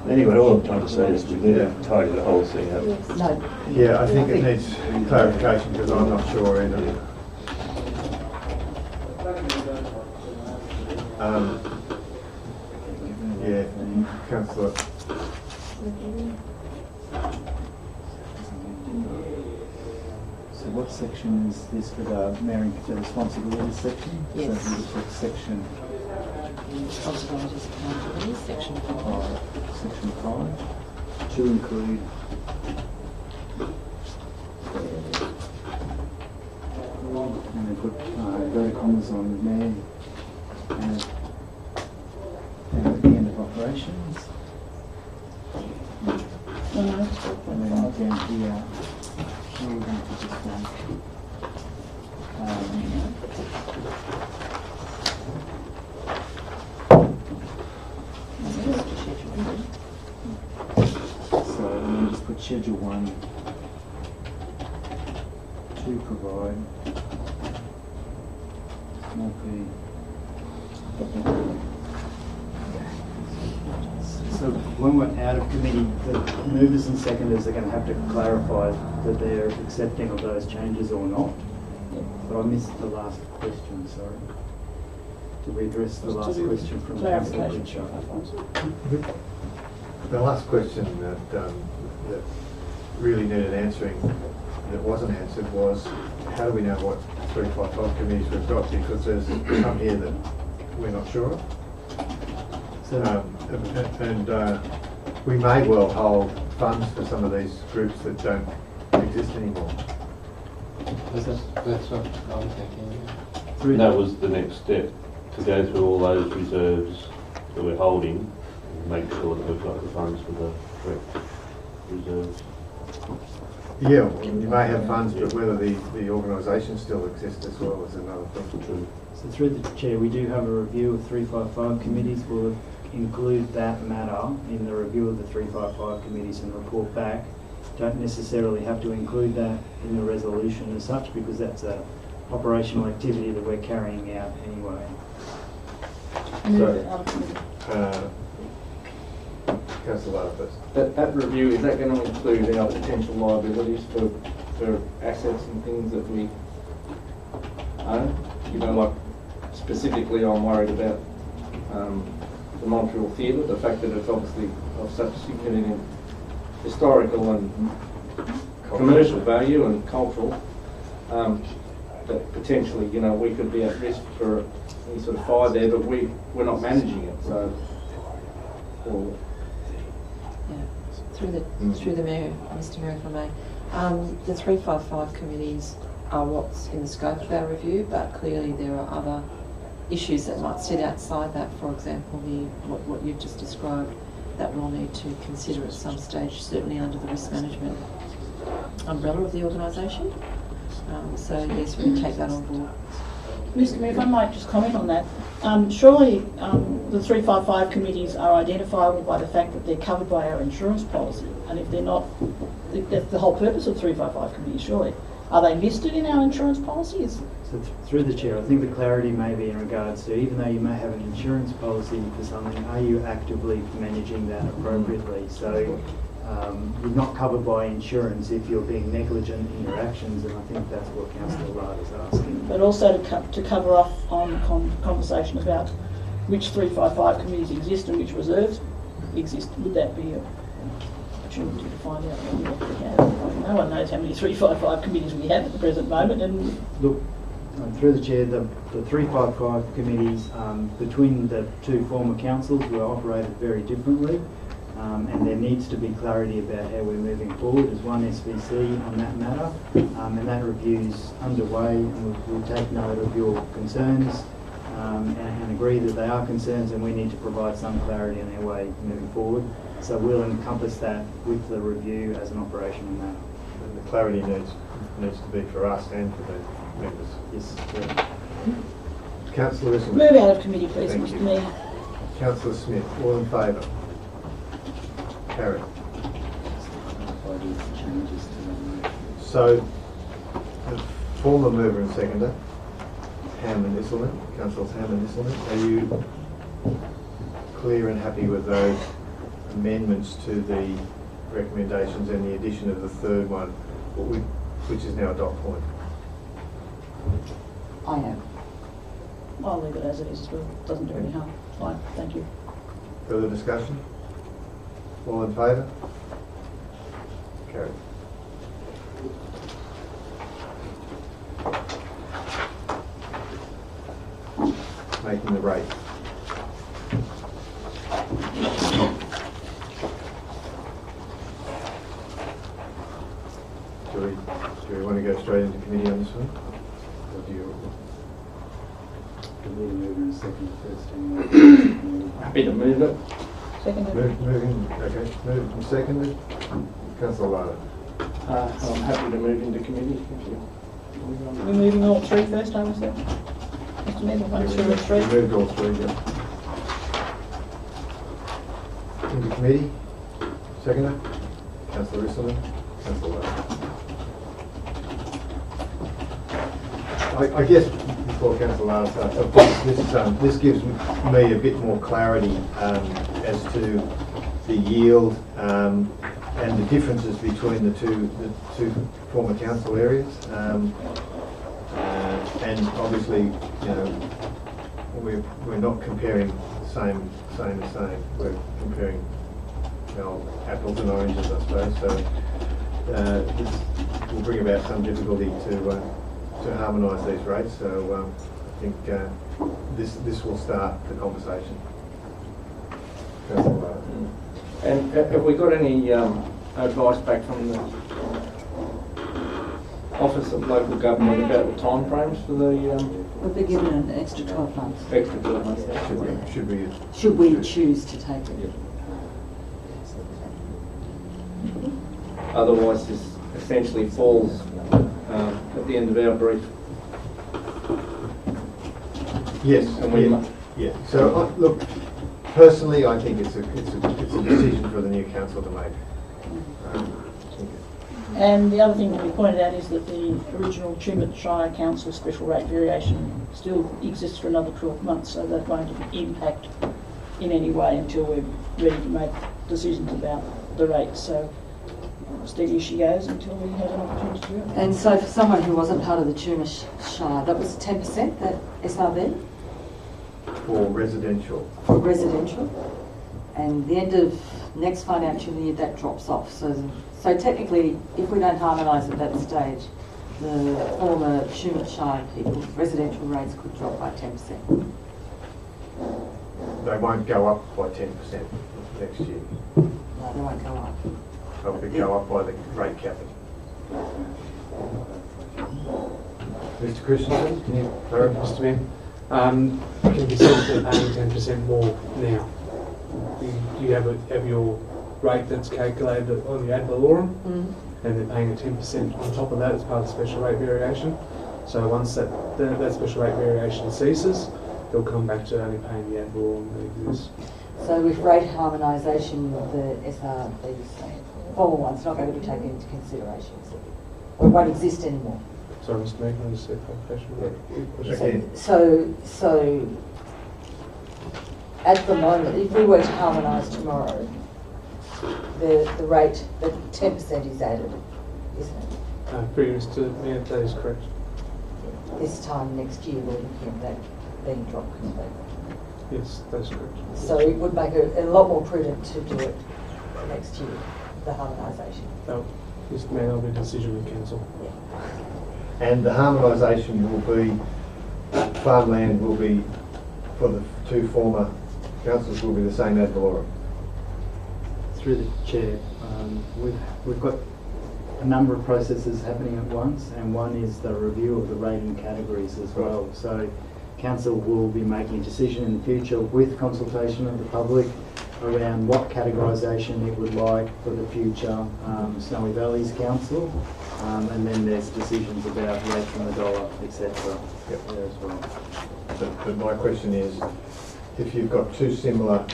Anyway, all I'm trying to say is we need to tidy the whole thing up. No, Yeah, I think it needs clarification because I'm not sure either. Yeah, Councillor. So what section is this for the mayor and the responsibilities section? Yes. So we just put section Responsibilities, accountability, section 5. 5 to include and then put inverted commas on mayor and at the end of operations. And then down here, we're going to just so and then just put schedule 1 to provide small p. So when we're out of committee, the movers and seconders are going to have to clarify that they're accepting of those changes or not. But I missed the last question, sorry. Did we address the last question from Councillor Clarification. Bridger? The last question that really needed answering, that wasn't answered, was how do we know what 355 committees we've got? Because there's some here that we're not sure of. And we may well hold funds for some of these groups that don't exist anymore. That's what I'm thinking. That was the next step, to go through all those reserves that we're holding and make sure that we've got the funds for the correct reserves. Yeah, well, you may have funds, but whether the organisation still exists as well is another thing. True. So through the chair, we do have a review of 355 committees. We'll include that matter in the review of the 355 committees and report back. Don't necessarily have to include that in the resolution as such because that's a operational activity that we're carrying out anyway. Move it out of committee. Councillor Lara first. That review, is that going to include our potential liabilities for assets and things that we own? You know, like specifically I'm worried about the Montreal Theatre, the fact that it's obviously of such significant historical and commercial value and cultural, that potentially, you know, we could be at risk for any sort of fire there, but we're not managing it, so. Well, Yeah, through the Mayor, Mr Mayor, if I may. The 355 committees are what's in the scope of our review, but clearly there are other issues that might sit outside that. For example, what you've just described, that we'll need to consider at some stage, certainly under the risk management umbrella of the organisation. So yes, we can take that on board. Mr Mayor, if I might just comment on that. Surely the 355 committees are identifiable by the fact that they're covered by our insurance policy, and if they're not, that's the whole purpose of 355 committees, surely. Are they listed in our insurance policies? So through the chair, I think the clarity may be in regards to, even though you may have an insurance policy for something, are you actively managing that appropriately? So you're not covered by insurance if you're being negligent in your actions, and I think that's what Councillor Lard is asking. But also to cover off on conversation about which 355 committees exist and which reserves exist. Would that be an opportunity to find out what we actually have? No one knows how many 355 committees we have at the present moment. And look, through the chair, the 355 committees between the two former councils were operated very differently. And there needs to be clarity about how we're moving forward as one SVC on that matter, and that review's underway, and we'll take note of your concerns and agree that they are concerns, and we need to provide some clarity in our way moving forward. So we'll encompass that with the review as an operational matter. And the clarity needs to be for us and for the members. Yes, correct. Councillor Islam. move out of committee, please, Thank Mr you. Mayor. Councillor Smith, all in favour? Carried. So, the former mover and seconder, Hammond Isselman, Councillors Hammond Isselman, are you clear and happy with those amendments to the recommendations and the addition of the third one, which is now a dot point? I am. I'll leave it as it is as well. Doesn't do any harm. Fine, thank you. Further discussion? All in favour? Carried. Making the rate. Do we want to go straight into committee on this one? Or do you? happy to move it. Seconded. Moving, okay, moved and seconded. Councillor Lada. I'm happy to move into committee. Thank you. We're moving all three first, I was there. Mr Mayor, 1, 2 and 3. Moved all three, yeah. Into committee. Seconder. Councillor Isselman. Councillor Lada. I guess before Councillor Lada starts, of course, this gives me a bit more clarity as to the yield and the differences between the two former council areas, and obviously, you know, we're not comparing same. We're comparing, you know, apples and oranges, I suppose. So this will bring about some difficulty to harmonise these rates. So I think this will start the conversation. And have we got any advice back from the Office of Local Government about the timeframes for the We've been given an extra 12 months. extra 12 months? Should we choose to take it. Otherwise, this essentially falls at the end of our brief. Yes, And we yeah. So look, personally, I think it's a decision for the new council to make. And the other thing to be pointed out is that the original Tumut Shire Council special rate variation still exists for another 12 months, so that won't impact in any way until we're ready to make decisions about the rates. So steady as she goes until we have an opportunity to do it. And so for someone who wasn't part of the Tumut Shire, that was 10%, that SRV? For residential. For residential. And the end of Next financial year, that drops off. So technically, if we don't harmonise at that stage, the former Tumut Shire people's residential rates could drop by 10%. They won't go up by 10% next year. No, they won't go up. They'll go up by the rate capping. Mr. Christensen, can you clarify? Mr. Mayor, can you see that they're paying 10% more now? You have your rate that's calculated on the ad valorem, and they're paying a 10% on top of that as part of the special rate variation. So once that special rate variation ceases, they'll come back to only paying the ad valorem that exists. So with rate harmonisation, the SRB's former one's not going to be taken into consideration, or it won't exist anymore. Sorry, Mr. Mayor, can I just say a question? So at the moment, if we were to harmonise tomorrow, the rate, the 10% is added, isn't it? Previous to Mayor, that is correct. This time next year, we're looking at that being dropped completely. Yes, that's correct. So it would make it a lot more prudent to do it next year, the harmonisation. Mr. Mayor, that'll be a decision of council. Yeah. And the harmonisation will be, farmland will be, for the two former councils, will be the same ad valorem. Through the chair, we've got a number of processes happening at once, and one is the review of the rating categories as well. So council will be making a decision in the future with consultation of the public around what categorisation it would like for the future Snowy Valleys Council, and then there's decisions about rate from the dollar, etc. there as well. But my question is, if you've got two similar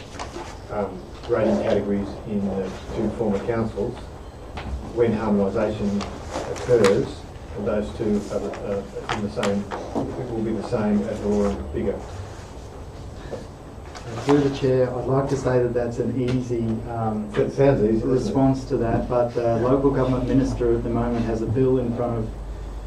rating categories in the two former councils, when harmonisation occurs, those two are in the same, it will be the same ad valorem figure. Through the chair, I'd like to say that that's an easy It sounds easy, response to that, but the local government minister at the moment has a bill in front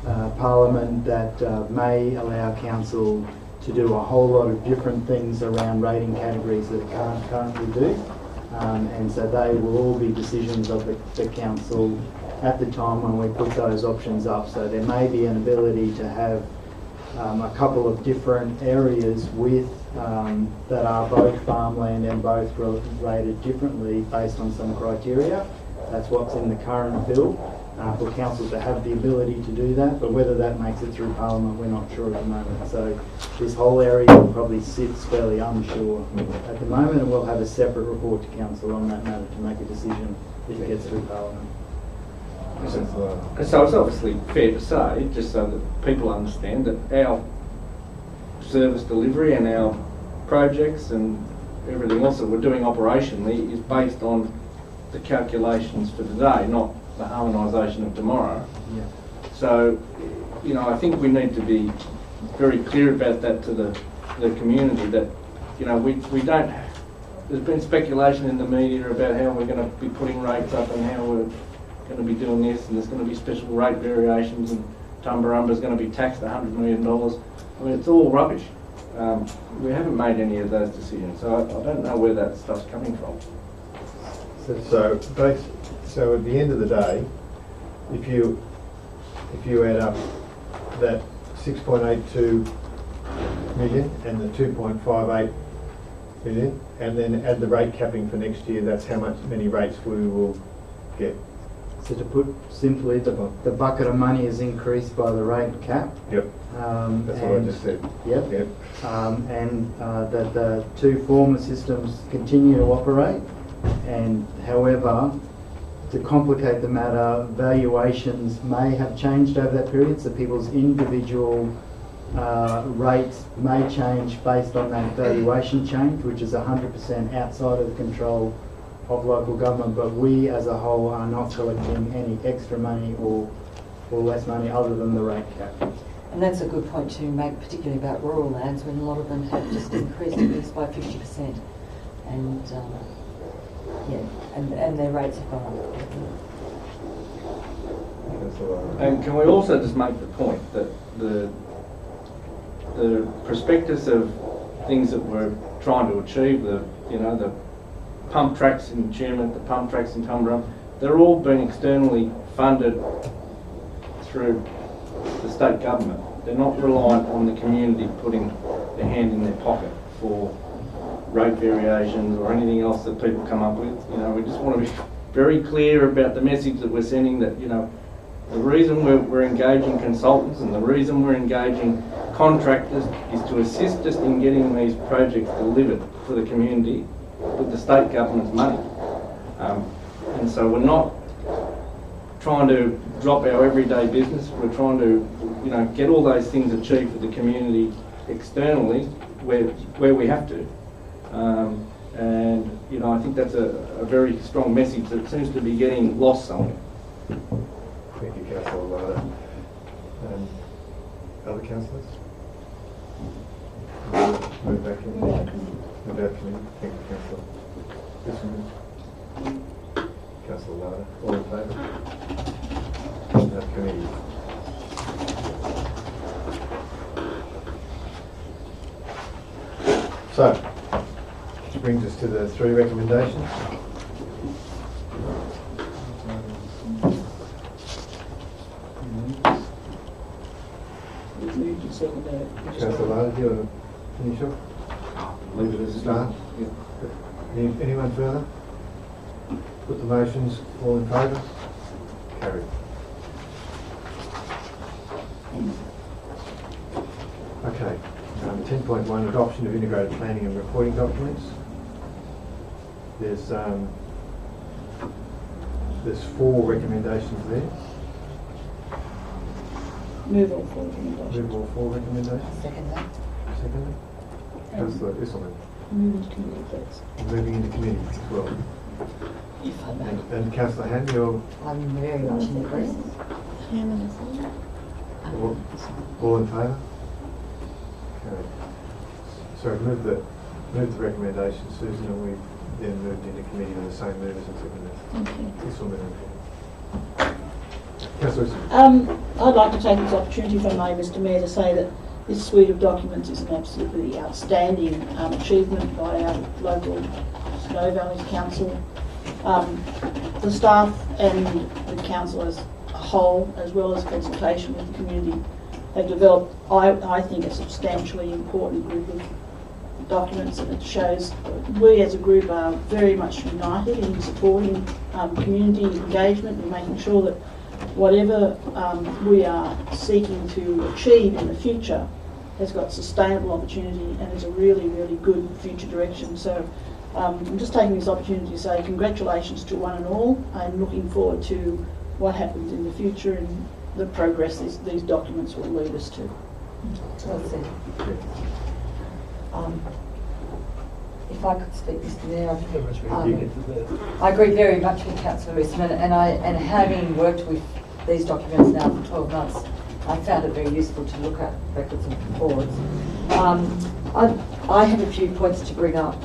of Parliament that may allow council to do a whole lot of different things around rating categories that it can't currently do. And so they will all be decisions of the council at the time when we put those options up. So there may be an ability to have a couple of different areas with that are both farmland and both rated differently based on some criteria. That's what's in the current bill, for council to have the ability to do that, but whether that makes it through Parliament, we're not sure at the moment. So this whole area probably sits fairly unsure at the moment, and we'll have a separate report to council on that matter to make a decision if it gets through Parliament. So it's obviously fair to say, just so that people understand, that our service delivery and our projects and everything else that we're doing operationally is based on the calculations for today, not the harmonisation of tomorrow. Yeah. So, you know, I think we need to be very clear about that to the community, that, you know, we don't, there's been speculation in the media about how we're going to be putting rates up and how we're going to be doing this, and there's going to be special rate variations, and Tumbarumba's going to be taxed $100 million. I mean, it's all rubbish. We haven't made any of those decisions, so I don't know where that stuff's coming from. So at the end of the day, if you add up that 6.82 million and the 2.58 million, and then add the rate capping for next year, that's how many rates we will get. So to put simply, the bucket of money is increased by the rate cap. Yep. That's what I just said. Yep. Yep. And that the two former systems continue to operate, and however, to complicate the matter, valuations may have changed over that period, so people's individual rates may change based on that valuation change, which is 100% outside of the control of local government, but we as a whole are not collecting any extra money or less money other than the rate cap. And that's a good point to make, particularly about rural lands, when a lot of them have just increased at least by 50%. And and their rates have gone up. And can we also just make the point that the prospectus of things that we're trying to achieve, the pump tracks in Tumut, the pump tracks in Tumut Room, they're all being externally funded through the state government. They're not reliant on the community putting their hand in their pocket for rate variations or anything else that people come up with. You know, we just want to be very clear about the message that we're sending, that, you know, the reason we're engaging consultants and the reason we're engaging contractors is to assist us in getting these projects delivered for the community with the state government's money. And so we're not trying to drop our everyday business. We're trying to, you know, get all those things achieved for the community externally where we have to. And, you know, I think that's a very strong message that seems to be getting lost somewhere. Thank you, Councillor Lada. Other councillors? Move back in. Move back in. Thank you, Councillor. This one. Councillor Lada. All in favour? Committee. So, which brings us to the 3 recommendations. Councillor Lada, do you want to finish off? Leave it as a Start? Anyone further? Put the motions, all in favour? Carried. Okay, 10.1, adoption of integrated planning and reporting documents. There's 4 recommendations there. Move all 4 recommendations. Move all 4 recommendations. Second that. Secondly, Councillor Isselman. Move into committee, please. Moving into committee as well. If I may. And Councillor Han, you're I'm very much in agreement. all in favour? Carried. Sorry, move the recommendation, Susan, and we then moved into committee with the same movers and seconders. Okay. Isselman. Councillor Isselman. I'd like to take this opportunity, if I may, Mr Mayor, to say that this suite of documents is an absolutely outstanding achievement by our local Snow Valley Council. The staff and the council as a whole, as well as consultation with the community, have developed, I think, a substantially important group of documents, and it shows we as a group are very much united in supporting community engagement and making sure that whatever we are seeking to achieve in the future has got sustainable opportunity and is a really, really good future direction. So I'm just taking this opportunity to say congratulations to one and all. I'm looking forward to what happens in the future and the progress these documents will lead us to. Well said. If I could speak, Mr Mayor, I agree very much with Councillor Eastman, and having worked with these documents now for 12 months, I found it very useful to look at records and reports. I have a few points to bring up.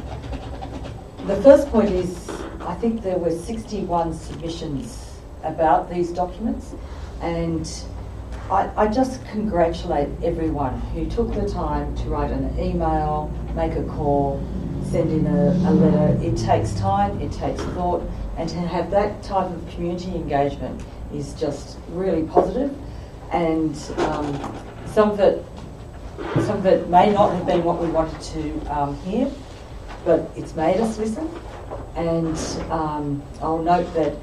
The first point is, I think there were 61 submissions about these documents, and I just congratulate everyone who took the time to write an email, make a call, send in a letter. It takes time, it takes thought, and to have that type of community engagement is just really positive. And some of it may not have been what we wanted to hear, but it's made us listen. And I'll note that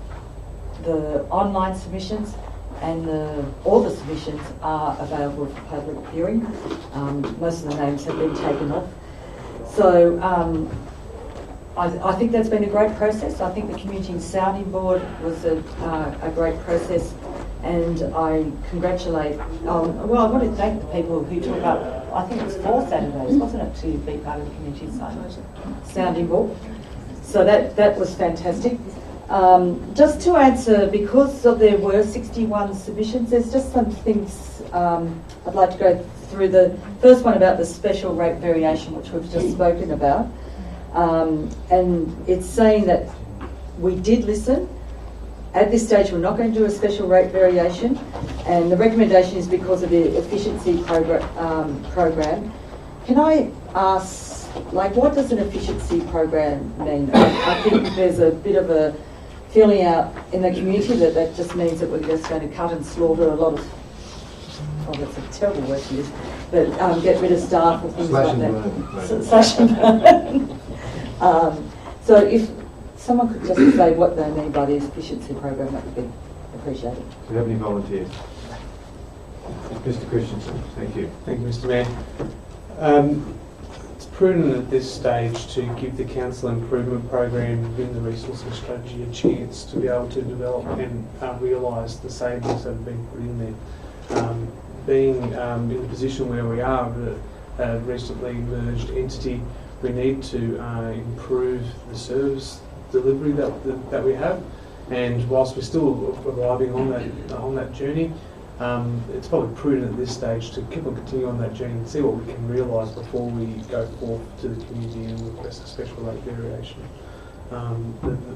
the online submissions and all the submissions are available for public viewing. Most of the names have been taken off. So I think that's been a great process. I think the Community Sounding Board was a great process, and I congratulate, well, I want to thank the people who took up, I think it was 4 Saturdays, wasn't it, to be part of the Community Sounding Board. So that was fantastic. Just to answer, because there were 61 submissions, there's just some things I'd like to go through. The first one about the special rate variation, which we've just spoken about. And it's saying that we did listen. At this stage, we're not going to do a special rate variation, and the recommendation is because of the efficiency program. Can I ask like, what does an efficiency program mean? I think there's a bit of a feeling out in the community that that just means that we're just going to cut and slaughter a lot of, oh, that's a terrible word to use, but get rid of staff or things like that. Slash and burn. So if someone could just say what they mean by the efficiency program, that would be appreciated. Do you have any volunteers? Mr. Christensen, thank you. Thank you, Mr. Mayor. It's prudent at this stage to give the council improvement program within the resourcing strategy a chance to be able to develop and realise the savings that have been put in there. Being in the position where we are, a recently merged entity, we need to improve the service delivery that we have. And whilst we're still arriving on that journey, it's probably prudent at this stage to keep on continuing on that journey and see what we can realise before we go forth to the community and request a special rate variation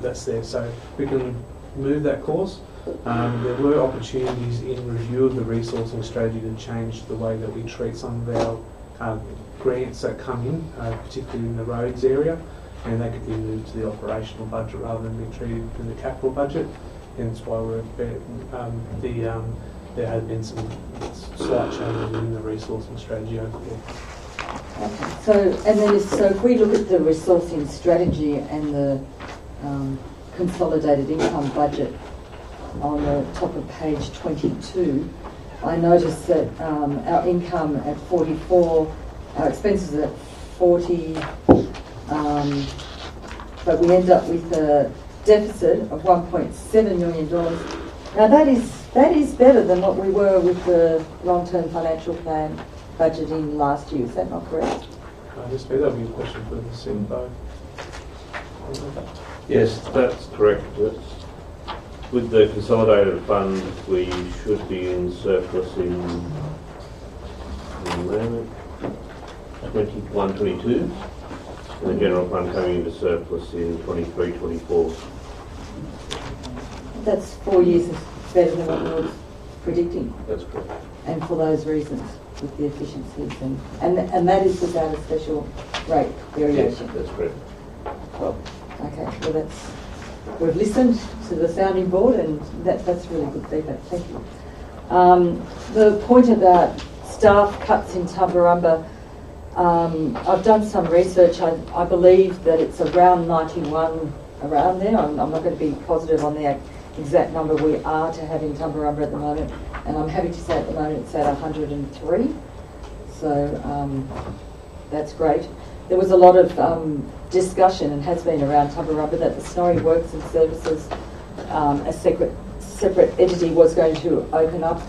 that's there. So we can move that course. There were opportunities in review of the resourcing strategy to change the way that we treat some of our grants that come in, particularly in the roads area, and they could be moved to the operational budget rather than be treated in the capital budget. Hence why there have been some slight changes in the resourcing strategy over there. Okay. So if we look at the resourcing strategy and the consolidated income budget on the top of page 22, I noticed that our income at 44, our expenses at 40, but we end up with a deficit of $1.7 million. Now that is better than what we were with the long-term financial plan budgeting last year. Is that not correct? Mr. Mayor, that would be a question for the CFO. Yes, that's correct. With the consolidated fund, we should be in surplus in 21-22, and the general fund coming into surplus in 23-24. That's 4 years better than what we were predicting. That's correct. And for those reasons, with the efficiencies and that is without a special rate variation. Yes, that's correct. Well, okay. Well, we've listened to the sounding board, and that's really good feedback. Thank you. The point about staff cuts in Tumbarumba, I've done some research. I believe that it's around 91, around there. I'm not going to be positive on the exact number we are to have in Tumbarumba at the moment, and I'm happy to say at the moment it's at 103. So that's great. There was a lot of discussion, and has been around Tumbarumba, that the Snorri Works and Services, a separate entity, was going to open up.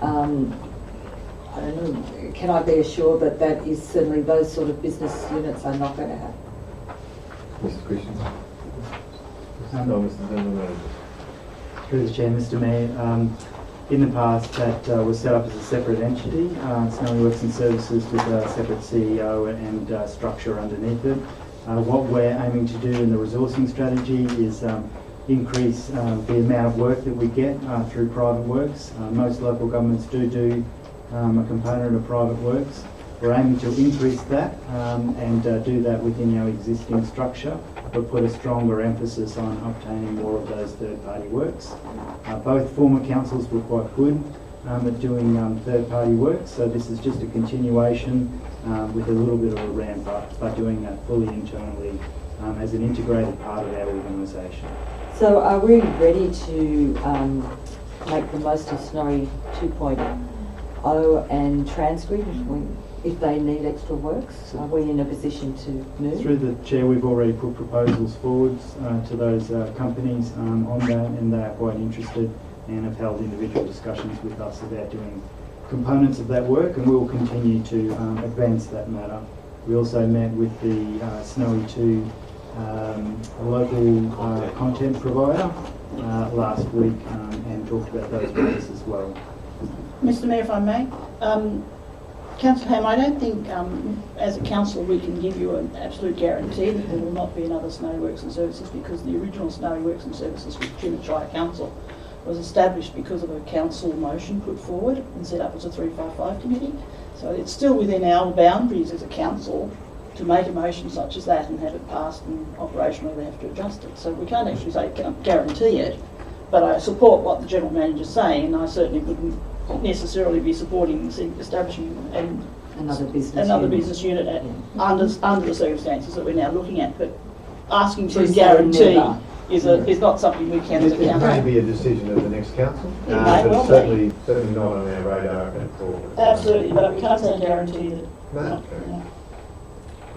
I don't know, can I be assured that that is certainly those sort of business units are not going to happen? Mr. Christensen. No, Mr. Zimmerman. Through the Chair, Mr. Mayor, in the past that was set up as a separate entity, Snowy Works and Services, with a separate CEO and structure underneath it. What we're aiming to do in the resourcing strategy is increase the amount of work that we get through private works. Most local governments do a component of private works. We're aiming to increase that and do that within our existing structure, but put a stronger emphasis on obtaining more of those third-party works. Both former councils were quite good at doing third-party works, so this is just a continuation with a little bit of a ramp up, but doing that fully internally as an integrated part of our organisation. So are we ready to make the most of Snorri 2.0 and Transgrid if they need extra works? Are we in a position to move? Through the Chair, we've already put proposals forward to those companies on that, and they are quite interested and have held individual discussions with us about doing components of that work, and we will continue to advance that matter. We also met with the Snowy 2 local content provider last week and talked about those matters as well. Mr. Mayor, if I may, Councillor Ham, I don't think as a council we can give you an absolute guarantee that there will not be another Snowy Works and Services, because the original Snowy Works and Services with Tumut Shire Council was established because of a council motion put forward and set up as a 355 committee. So it's still within our boundaries as a council to make a motion such as that and have it passed, and operationally they have to adjust it. So we can't actually say guarantee it, but I support what the General Manager's saying, and I certainly wouldn't necessarily be supporting establishing Another business unit under the circumstances that we're now looking at. But asking for a To say guarantee never. is not something we can as a It may council. be a decision of the next council, It may but well it's be. certainly not on our radar at all. Absolutely, but we can't say guarantee that. No, Yeah. okay.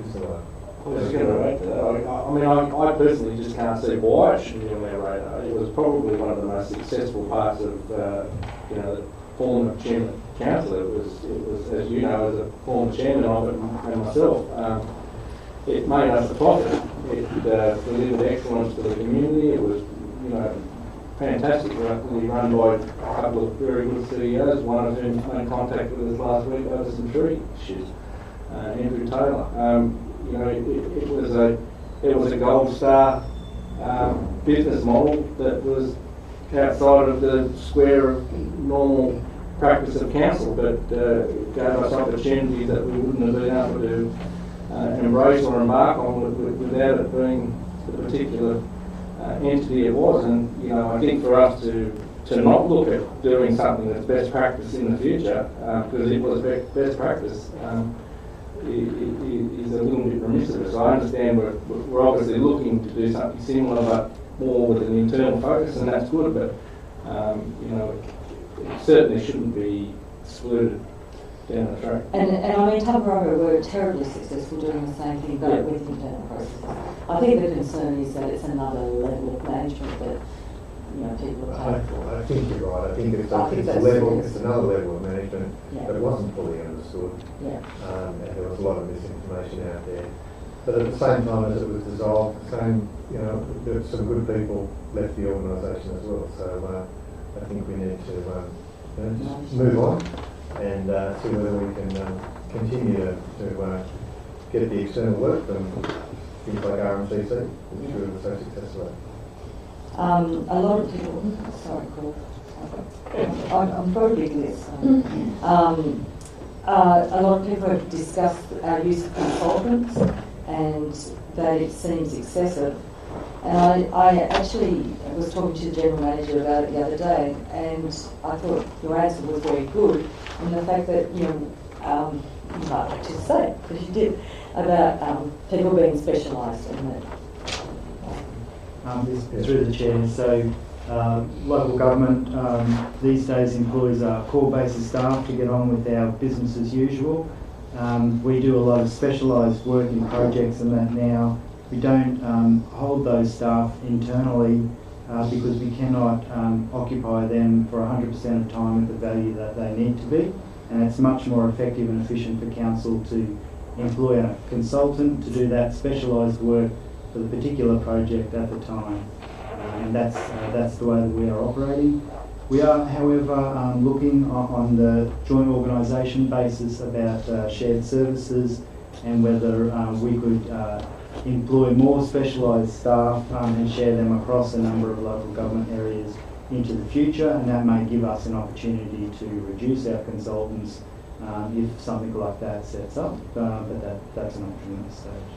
It's all right. I was just going to add to that. I mean, I personally just can't see why it should be on our radar. It was probably one of the most successful parts of, the former chairman council. It was, as you know, as a former chairman of it and myself, it made us a profit. It delivered excellence to the community. It was, fantastic, run by a couple of very good CEOs, one of whom made contact with us last week over some tree issues, Andrew Taylor. It was a gold star business model that was outside of the square of normal practice of council, but gave us opportunities that we wouldn't have been able to embrace or embark on without it being the particular entity it was. And I think for us to not look at doing something that's best practice in the future, because it was best practice, is a little bit remiss of us. I understand we're obviously looking to do something similar, but more with an internal focus, and that's good. But it certainly shouldn't be excluded down the track. And I mean, Tumut were terribly successful doing the same thing, but with internal processes. I think the concern is that it's another level of management that people are paying for. I think you're right. I think it's another level of management, but it wasn't fully understood. Yeah. And there was a lot of misinformation out there. But at the same time as it was dissolved, there were some good people left the organisation as well. So I think we need to just move on and see whether we can continue to get the external work from things like RMCC, which we were so successful at. A lot of people, sorry, Paul. I'm probably this. A lot of people have discussed our use of consultants and that it seems excessive. And I actually was talking to the General Manager about it the other day, and I thought your answer was very good in the fact that, you might like to say, because you did, about people being specialised in that. Through the chair. So local government these days employs core basis staff to get on with our business as usual. We do a lot of specialised work in projects and that now. We don't hold those staff internally because we cannot occupy them for 100% of time at the value that they need to be. And it's much more effective and efficient for council to employ a consultant to do that specialised work for the particular project at the time, and that's the way that we are operating. We are, however, looking on the joint organisation basis about shared services and whether we could employ more specialised staff and share them across a number of local government areas into the future, and that may give us an opportunity to reduce our consultants if something like that sets up, but that's an option at this stage.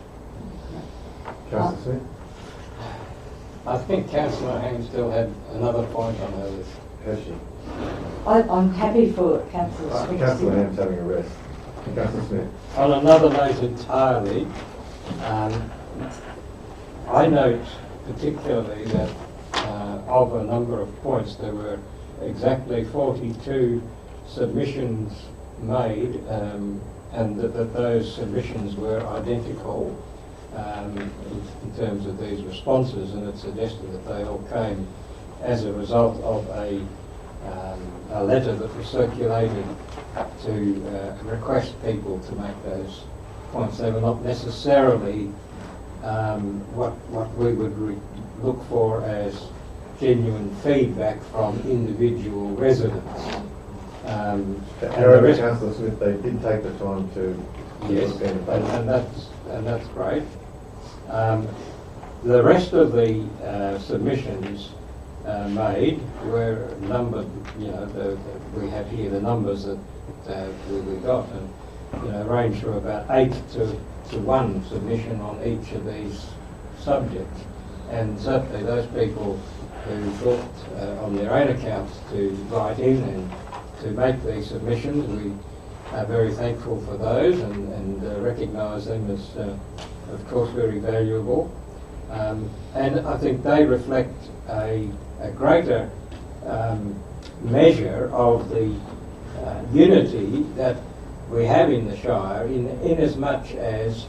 Councillor Smith? I think Councillor Ham still had another point on her list. Has she? I'm happy for Councillor Smith. Councillor Ham's having a rest. Councillor Smith? On another note entirely, I note particularly that of a number of points there were exactly 42 submissions made and that those submissions were identical in terms of these responses, and it suggested that they all came as a result of a letter that was circulated to request people to make those points. They were not necessarily what we would look for as genuine feedback from individual residents. However, Councillor Smith, they did take the time to yes, and that's great. The rest of the submissions made were numbered. We have here the numbers that we got, and range from about 8 to to one submission on each of these subjects. And certainly those people who thought on their own accounts to write in and to make these submissions, we are very thankful for those and recognise them as, of course, very valuable. And I think they reflect a greater measure of the unity that we have in the Shire, in as much as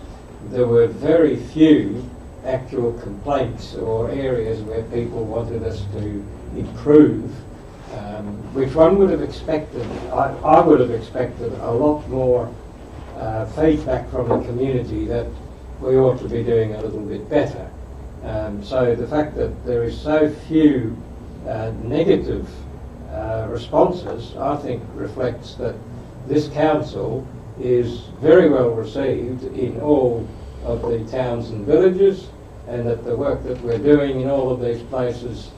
there were very few actual complaints or areas where people wanted us to improve, which one would have expected. I would have expected a lot more feedback from the community that we ought to be doing a little bit better. So the fact that there is so few negative responses, I think reflects that this council is very well received in all of the towns and villages, and that the work that we're doing in all of these places,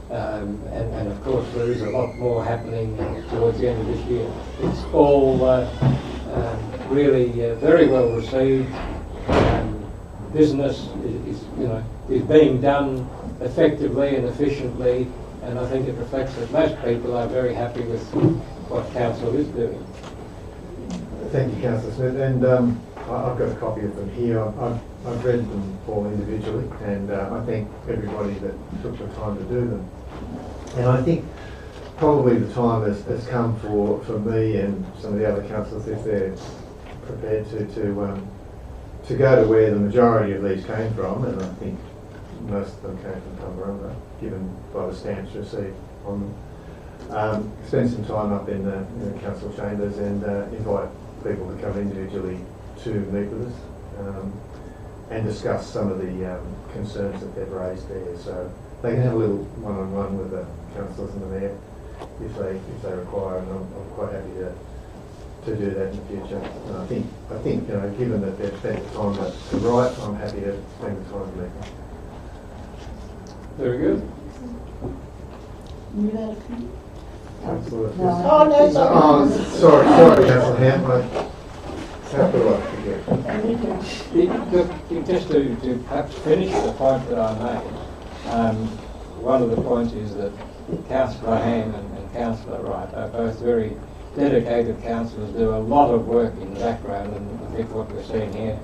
and of course there is a lot more happening towards the end of this year, it's all really very well received. Business is being done effectively and efficiently, and I think it reflects that most people are very happy with what council is doing. Thank you, Councillor Smith. And I've got a copy of them here. I've read them all individually, and I thank everybody that took the time to do them. And I think probably the time has come for me and some of the other councillors, if they're prepared to go to where the majority of these came from, and I think most of them came from Tumut, given by the stamps received on them. Spend some time up in the council chambers and invite people to come individually to meet with us and discuss some of the concerns that they've raised there. So they can have a little one-on-one with the councillors and the mayor if they require, and I'm quite happy to do that in the future. And I think given that they've spent the time to write, I'm happy to spend the time to meet them. Very good. Councillor. Oh, no, sorry. Oh, sorry, Councillor Ham. How could I forget? Just to perhaps finish the point that I made, one of the points is that Councillor Ham and Councillor Wright are both very dedicated councillors, do a lot of work in the background, and I think what we're seeing here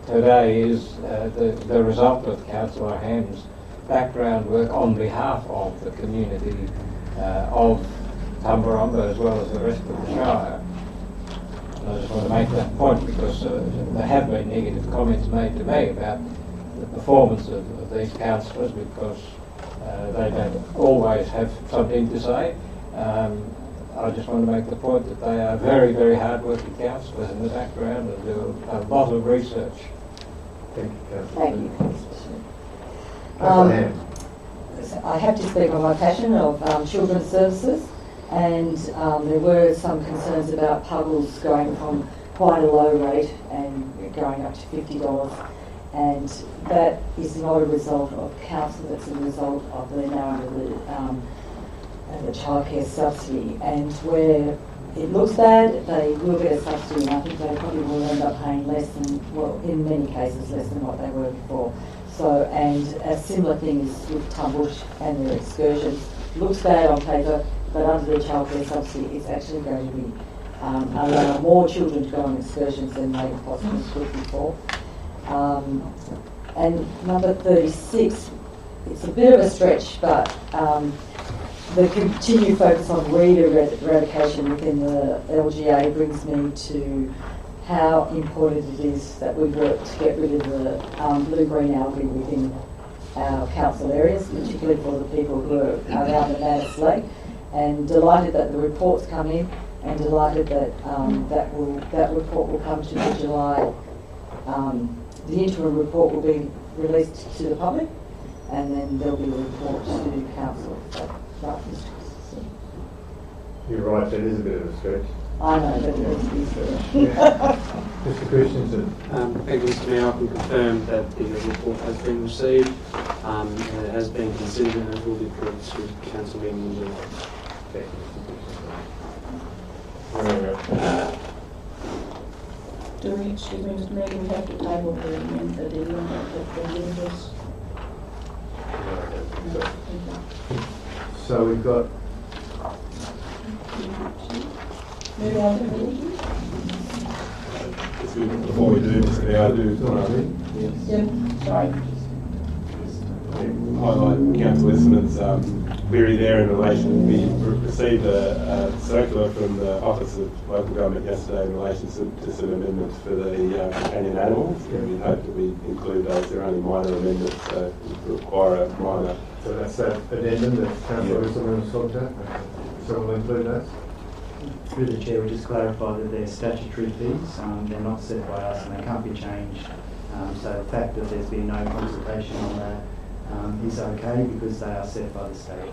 today is the result of Councillor Ham's background work on behalf of the community of Tumbarumba as well as the rest of the Shire. And I just want to make that point because there have been negative comments made to me about the performance of these councillors, because they don't always have something to say. I just want to make the point that they are very, very hard-working councillors in the background and do a lot of research. Thank you, Councillor. Thank you. Councillor Ham. I have to speak on my passion of children's services, and there were some concerns about puggles going from quite a low rate and going up to $50, and that is not a result of council, it's a result of they're now under the childcare subsidy, and where it looks bad, they will get a subsidy, and I think they probably will end up paying less than, well, in many cases, less than what they were before. So, and a similar thing is with Tumbush and their excursions. Looks bad on paper, but under the childcare subsidy, it's actually going to be allow more children to go on excursions than they possibly could before. And number 36, it's a bit of a stretch, but the continued focus on weed eradication within the LGA brings me to how important it is that we work to get rid of the blue-green algae within our council areas, particularly for the people who are around the Manus Lake. And delighted that the reports come in, and delighted that that report will come to the July. The interim report will be released to the public, and then there'll be a report to council. You're right, that is a bit of a stretch. I know, but it is Mr. Christensen. Thank you, Mr. Mayor. I can confirm that the report has been received, and it has been considered, and it will be put to council meeting. Do we, excuse me, Mr. Mayor, do we have to table the amendment that's been given to us? So we've got, Move on to the meeting? Before we do, Mr. Mayor, I do want Yeah, sorry. to highlight Councillor Isma's query there in relation. We received a circular from the Office of Local Government yesterday in relation to some amendments for the companion animals, and we hope that we include those. They're only minor amendments, so we require a minor. so that's that addendum that Councillor Islam has talked about. So we'll include those. Through the chair, we just clarify that they're statutory fees. They're not set by us and they can't be changed. So the fact that there's been no consultation on that is okay because they are set by the state.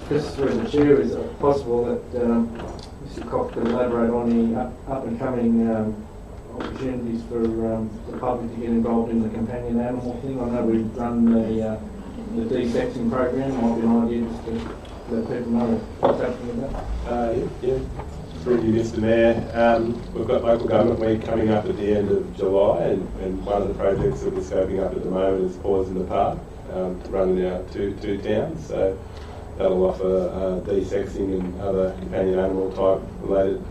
Just through the chair, is it possible that Mr. Cox could elaborate on the up and coming opportunities for the public to get involved in the companion animal thing? I know we've run the de-sexing program. Might be an idea just to let people know what's happening with that. Yeah. Through you, Mr. Mayor, we've got local government week coming up at the end of July, and one of the projects that we're scoping up at the moment is Paws in the Park, running out two towns. So that'll offer de-sexing and other companion animal type related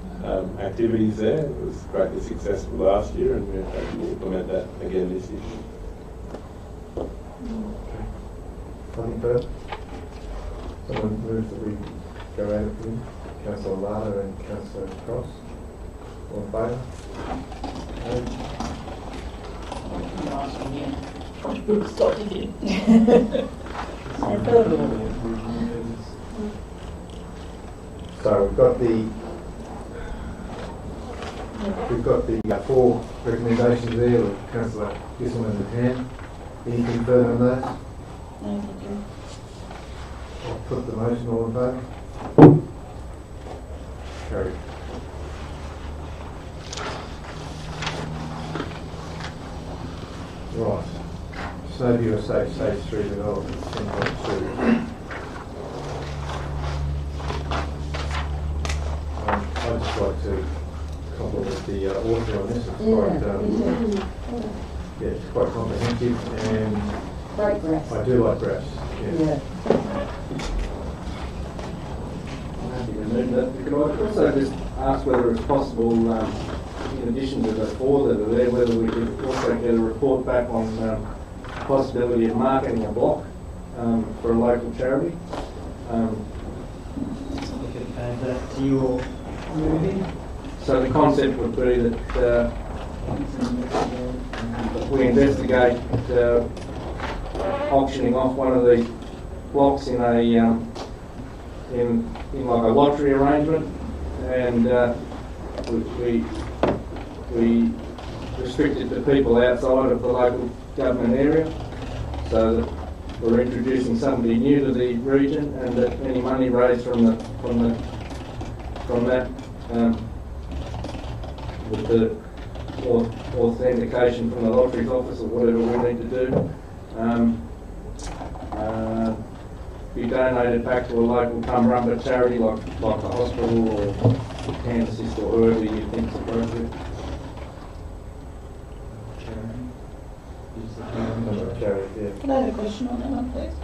activities there. It was greatly successful last year, and we're hoping to implement that again this year. Nothing further? Someone moves that we go out of here. Councillor Lana and Councillor Cross. All in favour? Stop again. So we've got the four recommendations there with Councillor Gissel in hand. Anything further on those? No, thank you. I'll put the motion. All in favour? Carried. Right. Snowview Estate Stage 3 development, 10.2. I'd just like to compliment the author on this. It's quite, it's quite comprehensive, and Great graphs. I do like graphs. Yeah. Could I also just ask whether it's possible, in addition to the four that are there, whether we could also get a report back on the possibility of marketing a block for a local charity? We could add that to your movie. So the concept would be that we investigate auctioning off one of these blocks in a in like a lottery arrangement, and we restrict it to people outside of the local government area, so that we're introducing somebody new to the region, and that any money raised from that with the authentication from the lotteries office or whatever we need to do, be donated back to a local Tumut charity like the hospital or Hand Assist or whoever you think is appropriate. Can I have a question on that one, please?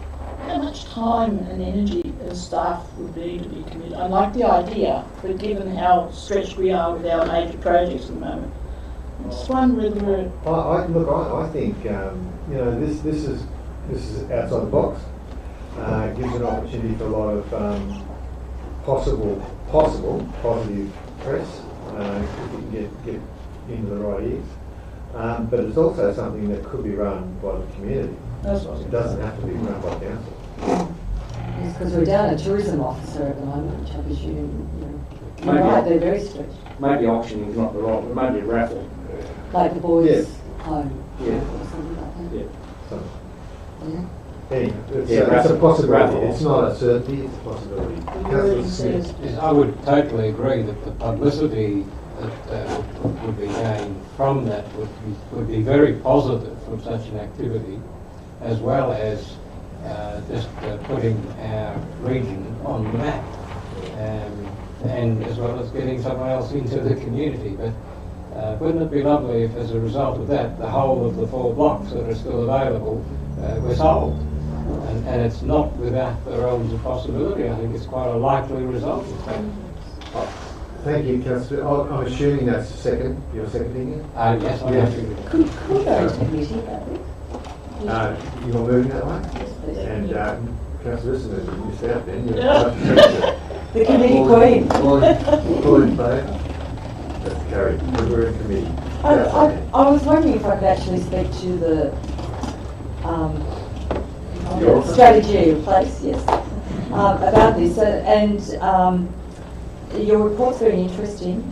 How much time and energy and staff would need to be committed? I like the idea, but given how stretched we are with our major projects at the moment, I just wonder whether we're... I think you know, this is outside the box. Gives an opportunity for a lot of possible positive press if you can get into the right ears. But it's also something that could be run by the community. It doesn't have to be run by council. Yes, because we're down a tourism officer at the moment, which I presume, you're Maybe right, they're very stretched. Maybe auctioning is not the right, but maybe a raffle. Like the boys' Yeah. home. Yeah. Or something like that. Yeah. So, Yeah. anyway, it's Yeah, a possibility. raffle. It's not a certainty, it's a possibility. Councillor Smith. Yes, I would totally agree that the publicity that would be gained from that would be very positive from such an activity, as well as just putting our region on the map. and as well as getting someone else into the community. But wouldn't it be lovely if, as a result of that, the whole of the 4 blocks that are still available were sold? And it's not without the realms of possibility. I think it's quite a likely result of that. Thank you, Councillor. I'm assuming that's you're seconding it? Yes, I'm happy. Could go to committee about this? You're moving that way? Yes, please. And Councillor Risson, you missed out then. The committee queen. All in favour? That's carried. We're in committee. I was wondering if I could actually speak to the strategy place, yes, about this. And your report's very interesting.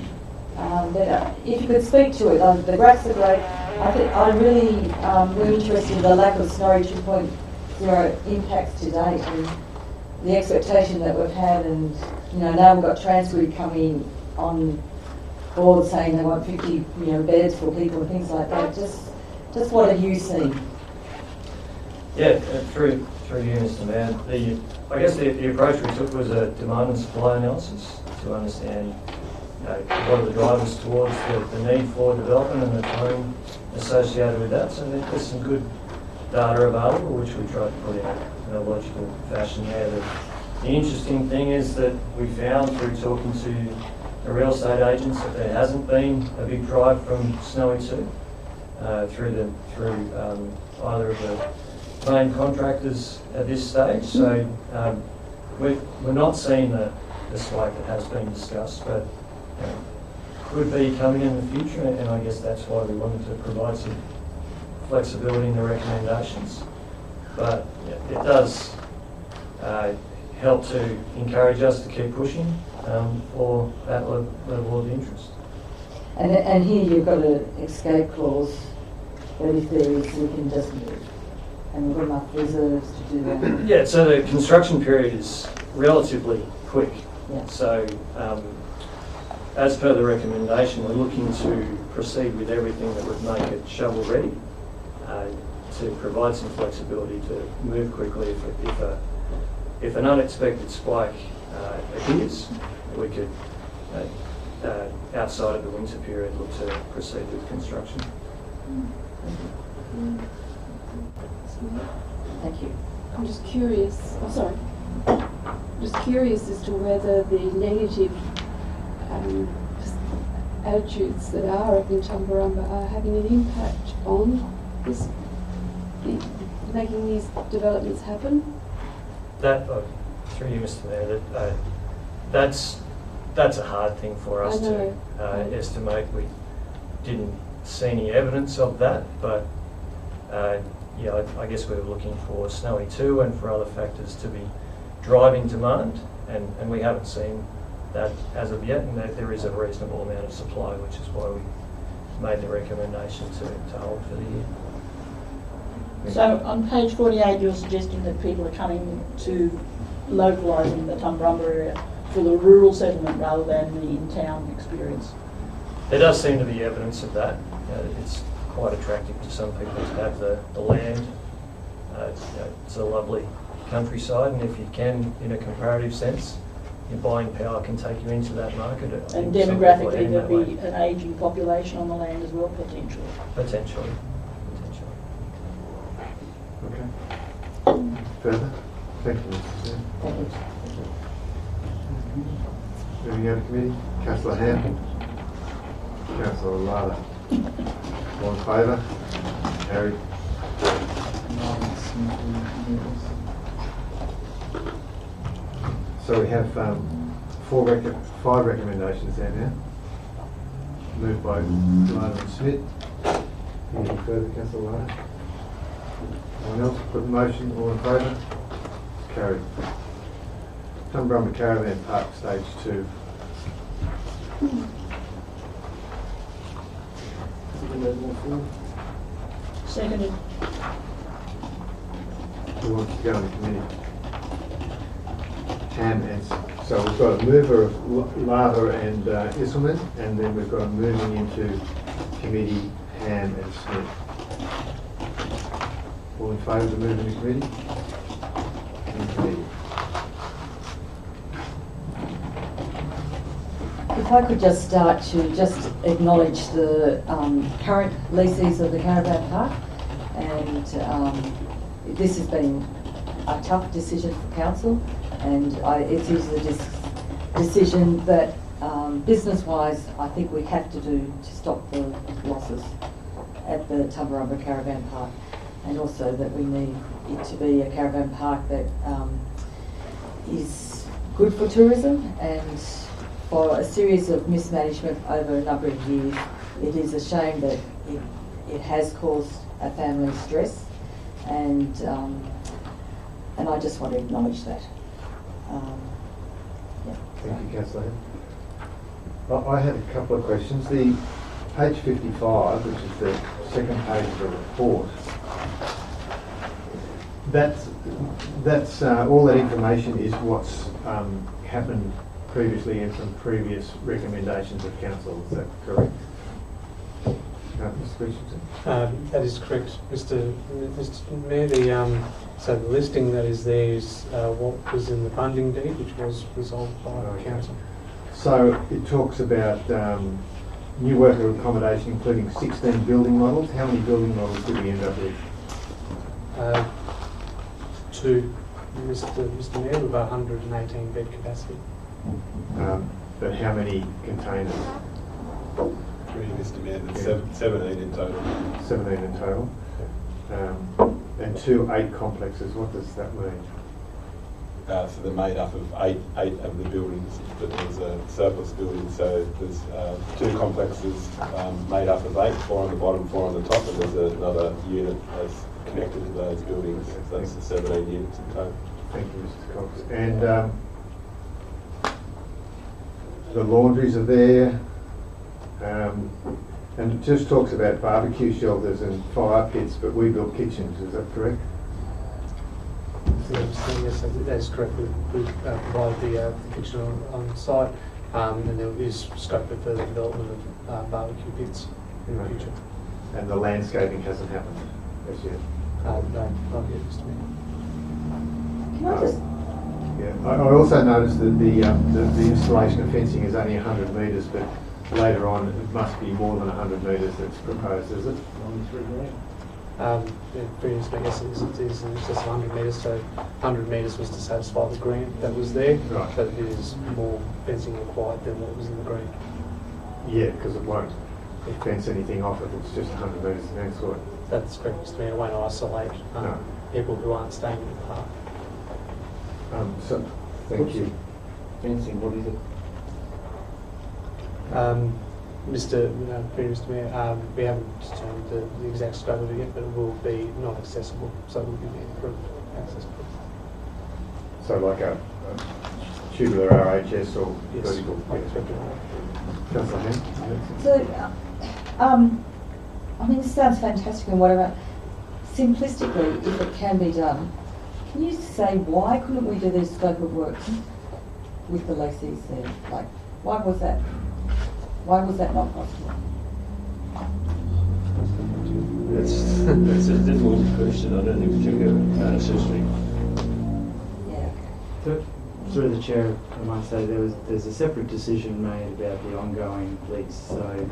But if you could speak to it, the graphs are great. I'm really we're interested in the lack of Snorri 2.0 impacts to date and the expectation that we've had, and now we've got Transgrid coming on board saying they want 50 beds for people and things like that. Just what have you seen? Yeah, through you, Mr. Mayor. I guess the approach we took was a demand and supply analysis to understand what are the drivers towards the need for development and the time associated with that. So there's some good data available, which we tried to put in a logical fashion there. The interesting thing is that we found through talking to the real estate agents that there hasn't been a big drive from Snowy 2 through either of the main contractors at this stage. So we're not seeing the swag that has been discussed, but could be coming in the future, and I guess that's why we wanted to provide some flexibility in the recommendations. But it does help to encourage us to keep pushing for that level of interest. And here you've got an escape clause that if there is, we can just move. And we've got enough reserves to do that. Yeah, so the construction period is relatively quick. Yeah. So as per the recommendation, we're looking to proceed with everything that would make it shovel ready, to provide some flexibility to move quickly if an unexpected spike appears. We could, outside of the winter period, look to proceed with construction. Thank you. I'm just curious, just curious as to whether the negative attitudes that are in Tumbarumba are having an impact on this, making these developments happen. That, through you, Mr. Mayor, that's a hard thing for us to estimate. We didn't see any evidence of that, but yeah, I guess we were looking for Snowy 2 and for other factors to be driving demand, and we haven't seen that as of yet, and there is a reasonable amount of supply, which is why we made the recommendation to hold for the year. So on page 48, you're suggesting that people are coming to localising the Tumbarumba area for the rural settlement rather than the in-town experience. There does seem to be evidence of that. It's quite attractive to some people to have the land. It's a lovely countryside, and if you can, in a comparative sense, your buying power can take you into that market. And demographically, there'll be an ageing population on the land as well, potentially. Potentially. Okay. Further? Thank you, Mr. Chair. Thank you. Moving out of committee, Councillor Ham. Councillor Lada. All in favour? Carried. So we have 5 recommendations there now. Moved by Lada and Smith. Any further, Councillor Lada? Anyone else? Put the motion. All in favour? Carried. Tumbarumba Caravan Park Stage 2. Seconded. Who wants to go in the committee? Ham and so we've got a mover of Lava and Isselman, and then we've got a moving into committee Ham and Smith. All in favour of the move in the committee? In committee. I could just start to just acknowledge the current lessees of the caravan park, and this has been a tough decision for council, and it is a decision that business-wise I think we have to do to stop the losses at the Tumut Caravan Park, and also that we need it to be a caravan park that is good for tourism. And for a series of mismanagement over a number of years, it is a shame that it has caused a family stress, and I just want to acknowledge that. Yeah. Thank you, Councillor. I had a couple of questions. The page 55, which is the second page of the report, that's all that information is what's happened previously and some previous recommendations of council. Is that correct? Mr. Christensen? That is correct, Mr. Mayor. So the listing that is there is what was in the funding deed, which was resolved by council. So it talks about new worker accommodation, including 16 building models. How many building models did we end up with? To Mr. Mayor, with 118 bed capacity. But how many containers? Three, Mr. Mayor, that's 17 in total. 17 in total. And 2 8 complexes. What does that mean? So they're made up of eight of the buildings, but there's a surplus building, so there's 2 complexes made up of 8, 4 on the bottom, 4 on the top, and there's another unit that's connected to those buildings. So that's the 17 units in total. Thank you, Mr. Cox. And the laundries are there, and it just talks about barbecue shelters and fire pits, but we built kitchens. Is that correct? Yes, that is correct. We provide the kitchen on site, and there is scope for further development of barbecue pits in the future. And the landscaping hasn't happened as yet? No, not yet, Mr. Mayor. Can I just... Yeah. I also noticed that the installation of fencing is only 100 metres, but later on it must be more than 100 metres that's proposed, is it? Previously, yes, it is in excess of 100 metres, so 100 metres was to satisfy the grant that was there, right. But it is more fencing required than what was in the grant. Yeah, because it won't fence anything off if it's just 100 metres in length, will it? That's correct, Mr. Mayor. It won't isolate people who aren't staying in the park. So, thank you. Fencing, what is it? Mr. Mayor, we haven't determined the exact scope of it yet, but it will be not accessible, so it will be improved accessible. So like a tubular RHS or yes. vertical? Yes. So, I mean, this sounds fantastic and whatever. Simplistically, if it can be done, can you say why couldn't we do this scope of works with the lessees there? Like, why was that not possible? That's a difficult question. I don't think we took it seriously. Yeah, okay. Through the chair, I might say there's a separate decision made about the ongoing lease. So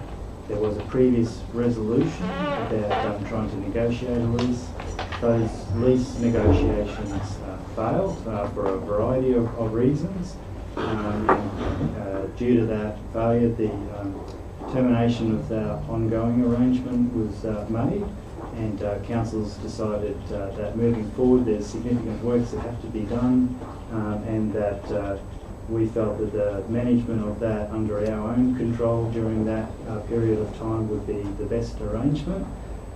there was a previous resolution about trying to negotiate a lease. Those lease negotiations failed for a variety of reasons. Due to that failure, the termination of the ongoing arrangement was made, and council's decided that moving forward there's significant works that have to be done, and that we felt that the management of that under our own control during that period of time would be the best arrangement,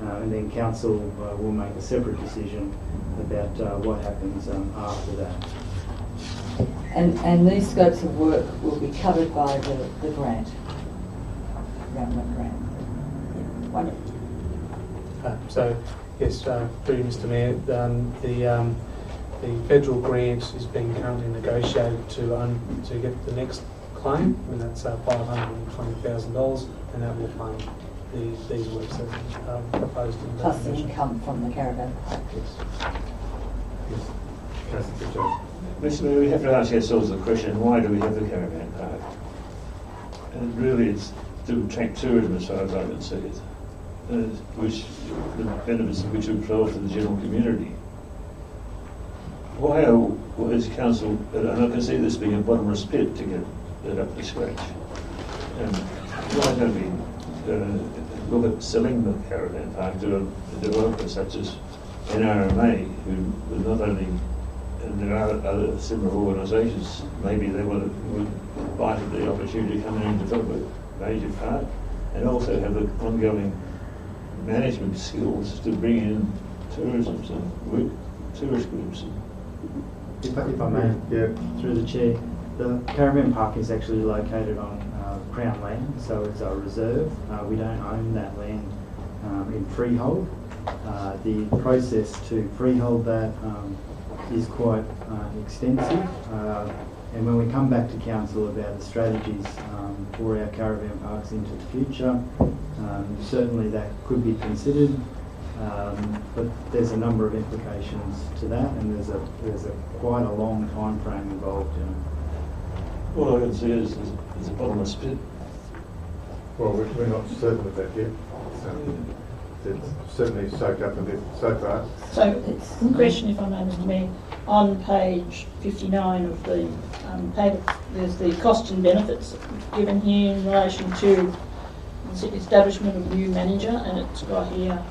and then council will make a separate decision about what happens after that. And these scopes of work will be covered by the grant, government grant. Yeah, wonderful. So, yes, through you, Mr. Mayor, the federal grant is being currently negotiated to get the next claim, and that's $520,000, and that will fund these works that are proposed in the plus the income from the caravan park. Mr. Mayor, we have to ask ourselves the question, why do we have the caravan park? And really it's to attract tourism as far as I can see it, which the benefits of which would flow to the general community. Why is council, and I can see this being a bottomless pit to get it up to scratch, and why don't we look at selling the caravan park to a developer such as NRMA, who not only, and there are other similar organisations, maybe they would bite at the opportunity to come in and develop a major park, and also have the ongoing management skills to bring in tourism and tourist groups. If I may, Yeah. through the chair, the caravan park is actually located on Crown land, so it's a reserve. We don't own that land in freehold. The process to freehold that is quite extensive, and when we come back to council about the strategies for our caravan parks into the future, certainly that could be considered. But there's a number of implications to that, and there's a quite a long time frame involved in it. All I can see is a bottomless pit. Well, we're not certain of that yet. It's certainly soaked up a bit so far. So, question if I may, Mr Mayor. On page 59 of the paper, there's the costs and benefits given here in relation to the establishment of new manager, and it's got here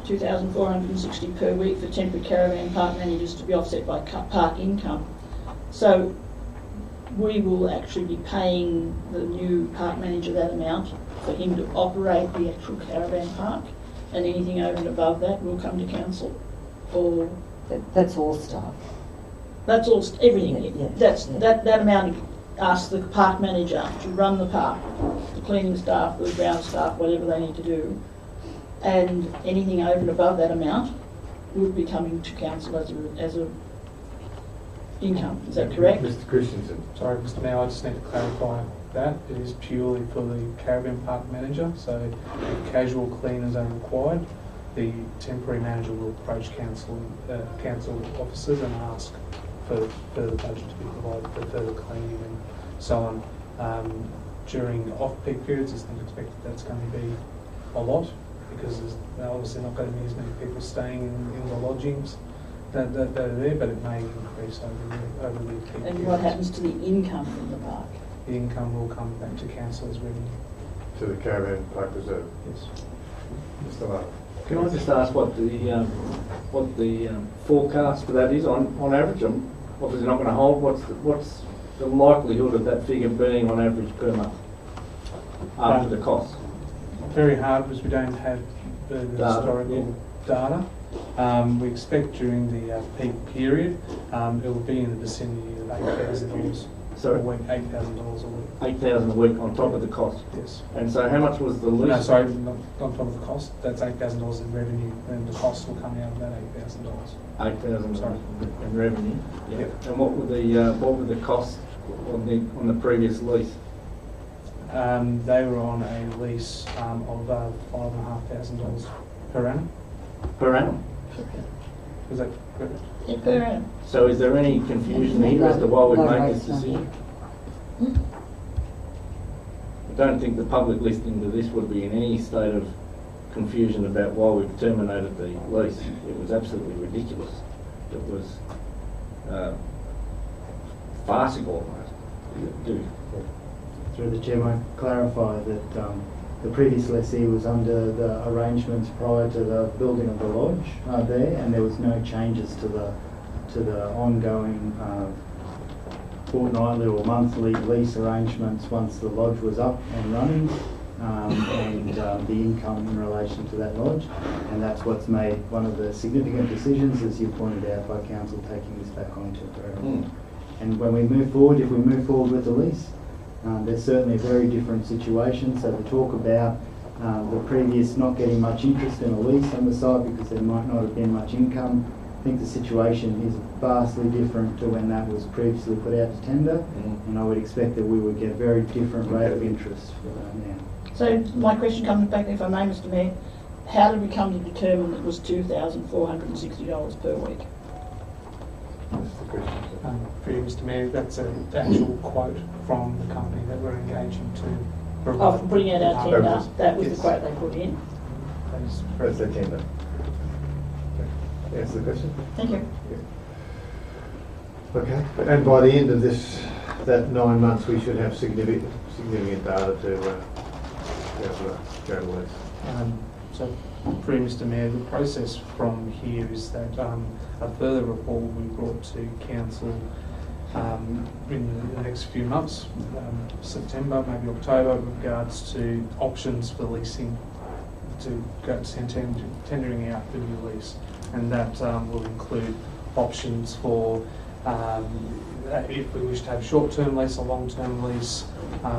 2,460 per week for temporary caravan park managers to be offset by park income. So we will actually be paying the new park manager that amount for him to operate the actual caravan park, and anything over and above that will come to council, or That's all staff. that's all everything. Yeah. That amount asks the park manager to run the park, the cleaning staff, the ground staff, whatever they need to do, and anything over and above that amount will be coming to council as a income. Is that correct? Mr Christensen. Sorry, Mr Mayor, I just need to clarify that. It is purely for the caravan park manager, so if casual cleaners are required, the temporary manager will approach council officers and ask for further budget to be provided for further cleaning and so on. During off-peak periods, it's not expected that's going to be a lot, because there's obviously not going to be as many people staying in the lodgings that are there, but it may increase over the peak And periods. what happens to the income from the park? The income will come back to council as revenue. To the caravan park reserve. Yes. Mr Love. Can I just ask what the forecast for that is on average? What is it not going to hold? What's the likelihood of that figure being on average per month after the cost? Very hard because we don't have the historical data. We expect during the peak period it will be in the vicinity of $8,000 Sorry? a week. $8,000 a week. $8,000 a week on top of the cost. Yes. And so how much was the lease? No, sorry, not on top of the cost. That's $8,000 in revenue, and the cost will come out of that $8,000. $8,000 in revenue. Yeah. And what were the costs on the previous lease? They were on a lease of $5,500 per annum. Per annum? Is that correct? Yeah, per annum. So is there any confusion here as to why we make this decision? I don't think the public listening to this would be in any state of confusion about why we've terminated the lease. It was absolutely ridiculous. It was farcical almost. Through the chair, might clarify that the previous lessee was under the arrangements prior to the building of the lodge there, and there was no changes to the ongoing fortnightly or monthly lease arrangements once the lodge was up and running, and the income in relation to that lodge. And that's what's made one of the significant decisions, as you pointed out, by council taking this back on temporarily. And when we move forward, if we move forward with the lease, there's certainly a very different situation. So the talk about the previous not getting much interest in a lease on the site because there might not have been much income, I think the situation is vastly different to when that was previously put out to tender, and I would expect that we would get a very different rate of interest for that now. So my question comes back, if I may, Mr Mayor, how did we come to determine that it was $2,460 per week? For you, Mr Mayor, that's an actual quote from the company that we're engaging to provide. Oh, for putting out our tender, that was the Yes. quote they put in. That's the tender. Answer the question? Thank you. Okay, and by the end of that 9 months, we should have significant data to be able to go to lease. So, for you, Mr Mayor, the process from here is that a further report will be brought to council in the next few months, September, maybe October, with regards to options for leasing, to go to tendering out the new lease. And that will include options for if we wish to have short-term lease or long-term lease,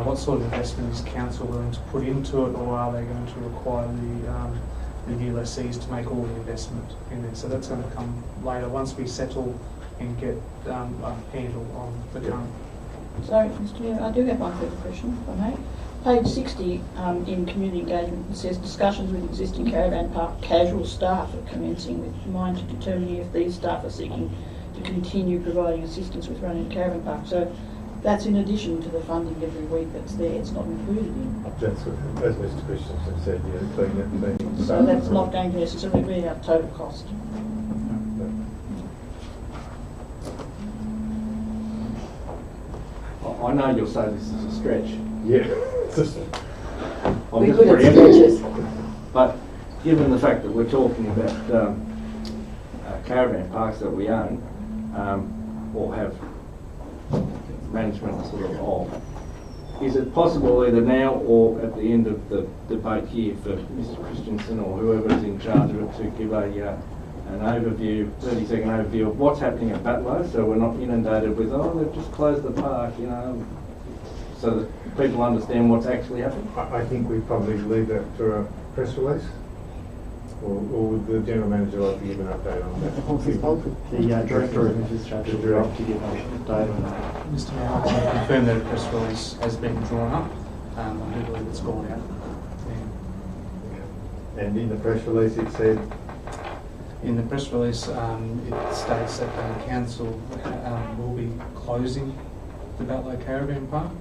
what sort of investment is council willing to put into it, or are they going to require the new lessees to make all the investment in there? So that's going to come later once we settle and get a handle on the current. Sorry, Mr Mayor, I do have one further question, if I may. Page 60 in community engagement, it says discussions with existing caravan park casual staff are commencing with mind to determine if these staff are seeking to continue providing assistance with running the caravan park. So that's in addition to the funding every week that's there, it's not included in. That's what, as Mr Christensen said, including that meeting. So that's not going to necessarily be our total cost. I know you'll say this is a stretch. Yeah. I'm We just couldn't preempting. stretch it. But given the fact that we're talking about caravan parks that we own or have management sort of, is it possible either now or at the end of the debate here for Mr Christensen or whoever is in charge of it to give an overview, 30-second overview of what's happening at Batlow, so we're not inundated with, oh, they've just closed the park, you know, so that people understand what's actually happening? I think we probably leave that for a press release, or would the general manager like to give an update on that? The Director of Infrastructure would like to give an update on that. Mr Mayor, I can confirm that a press release has been drawn up. I do believe it's gone out. And in the press release it said? In the press release, it states that the council will be closing the Batlow Caravan Park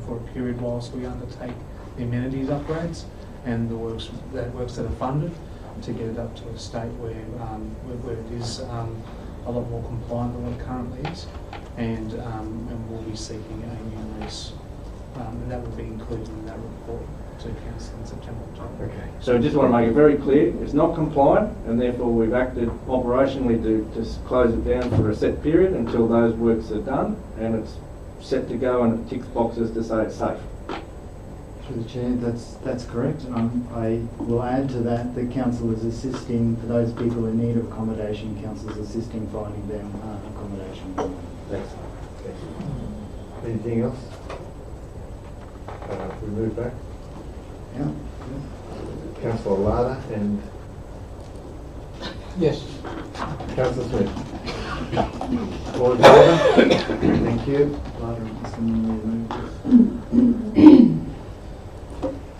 for a period whilst we undertake the amenities upgrades and the works that are funded to get it up to a state where it is a lot more compliant than what it currently is, and we'll be seeking a new lease, and that will be included in that report to council in September, October. Okay. So we just want to make it very clear, it's not compliant, and therefore we've acted operationally to just close it down for a set period until those works are done, and it's set to go and it ticks boxes to say it's safe. Through the Chair, that's correct. I will add to that the council is assisting, for those people in need of accommodation, council is assisting finding them accommodation. Thanks. Anything else? We move back. Yeah. Councillor Lada and Yes. Councillor Smith. All in favour? Thank you.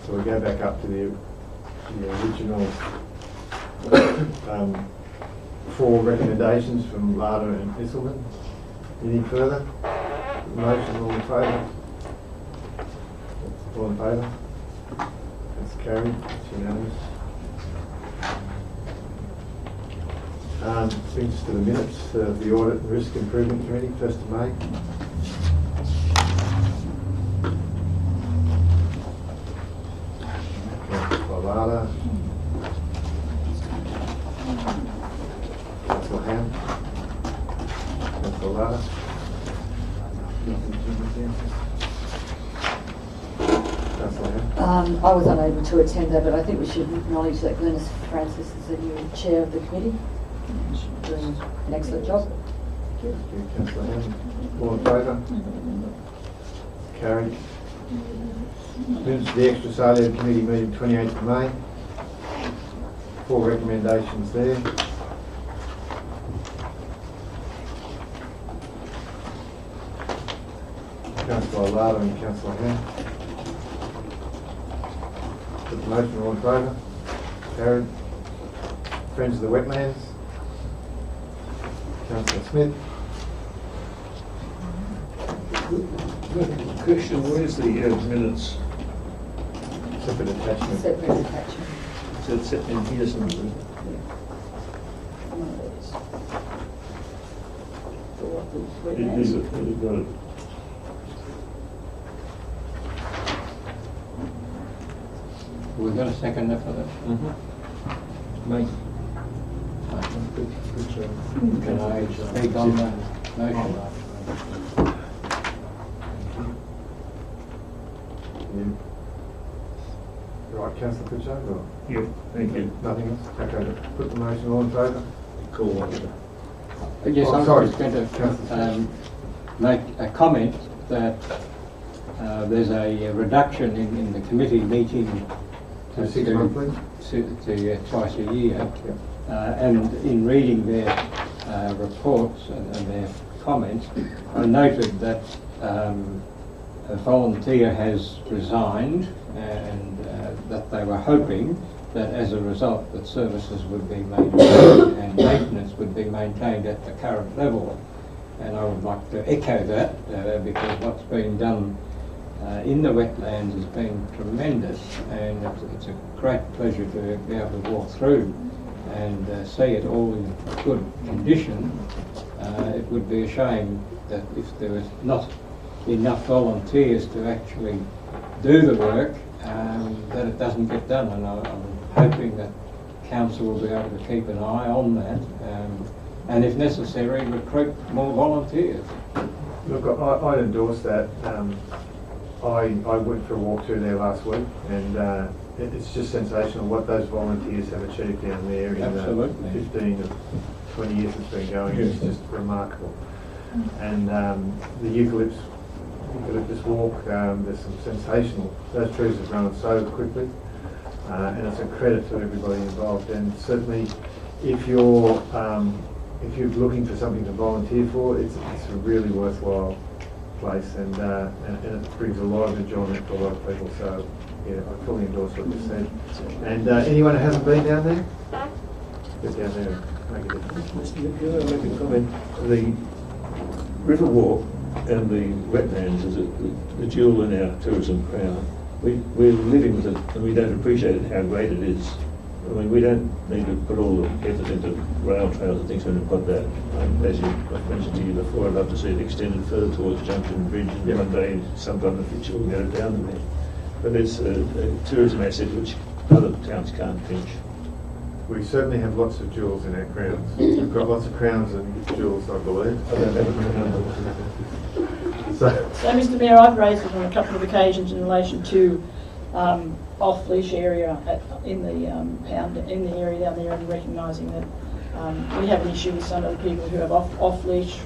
So we go back up to the original 4 recommendations from Lada and Isselman. Anything further? Motion, all in favour? All in favour? That's carried. It's unanimous. Brings us to the minutes of the Audit and Risk Improvement Committee, 1st of May. Councillor Lada. Councillor Ham. Councillor Lada. Councillor Ham. I was unable to attend that, but I think we should acknowledge that Glenys Francis is the new chair of the committee, doing an excellent job. Thank you, Councillor Ham. All in favour? Carried. Minutes of the Extra Salient Committee meeting 28th of May. 4 recommendations there. Councillor Lada and Councillor Ham. Put the motion, all in favour? Carried. Friends of the Wetlands. Councillor Smith. Question, where's the minutes? Separate attachment. Separate attachment. So it's in here somewhere. Is it, have you got it? We've got a second for that. Mate. Can I speak on the motion? Right, councillor Pritchard, or Yeah, thank you. nothing else? Okay, put the motion all in favour? Cool. Yes, Oh, I sorry. was going to make a comment that there's a reduction in the committee meeting To 6 monthly? to twice a year. And in reading their reports and their comments, I noted that a volunteer has resigned and that they were hoping that as a result that services would be maintained and maintenance would be maintained at the current level. And I would like to echo that because what's been done in the wetlands has been tremendous, and it's a great pleasure to be able to walk through and see it all in good condition. It would be a shame that if there was not enough volunteers to actually do the work, that it doesn't get done, and I'm hoping that council will be able to keep an eye on that and if necessary recruit more volunteers. Look, I endorse that. I went for a walk through there last week, and it's just sensational what those volunteers have achieved down there in Absolutely. 15 or 20 years it's been going. It's just remarkable. And the eucalyptus walk, there's some sensational, those trees have grown so quickly, and it's a credit to everybody involved. And certainly if you're looking for something to volunteer for, it's a really worthwhile place, and it brings a lot of enjoyment to a lot of people. So yeah, I fully endorse what you said. And anyone who hasn't been down there, get down there and make a difference. Can I make a comment? The river walk and the wetlands is the jewel in our tourism crown. We're living with it and we don't appreciate how great it is. I mean, we don't need to put all the effort into rail trails and things when we've got that. As I've mentioned to you before, I'd love to see it extended further towards Junction Bridge, and one day, sometime in the future, we'll get it down there. But it's a tourism asset which other towns can't pinch. We certainly have lots of jewels in our crowns. We've got lots of crowns and jewels, I believe. I don't have a crown. So, Mr Mayor, I've raised it on a couple of occasions in relation to off-leash area in the area down there, and recognising that we have an issue with some of the people who have off-leash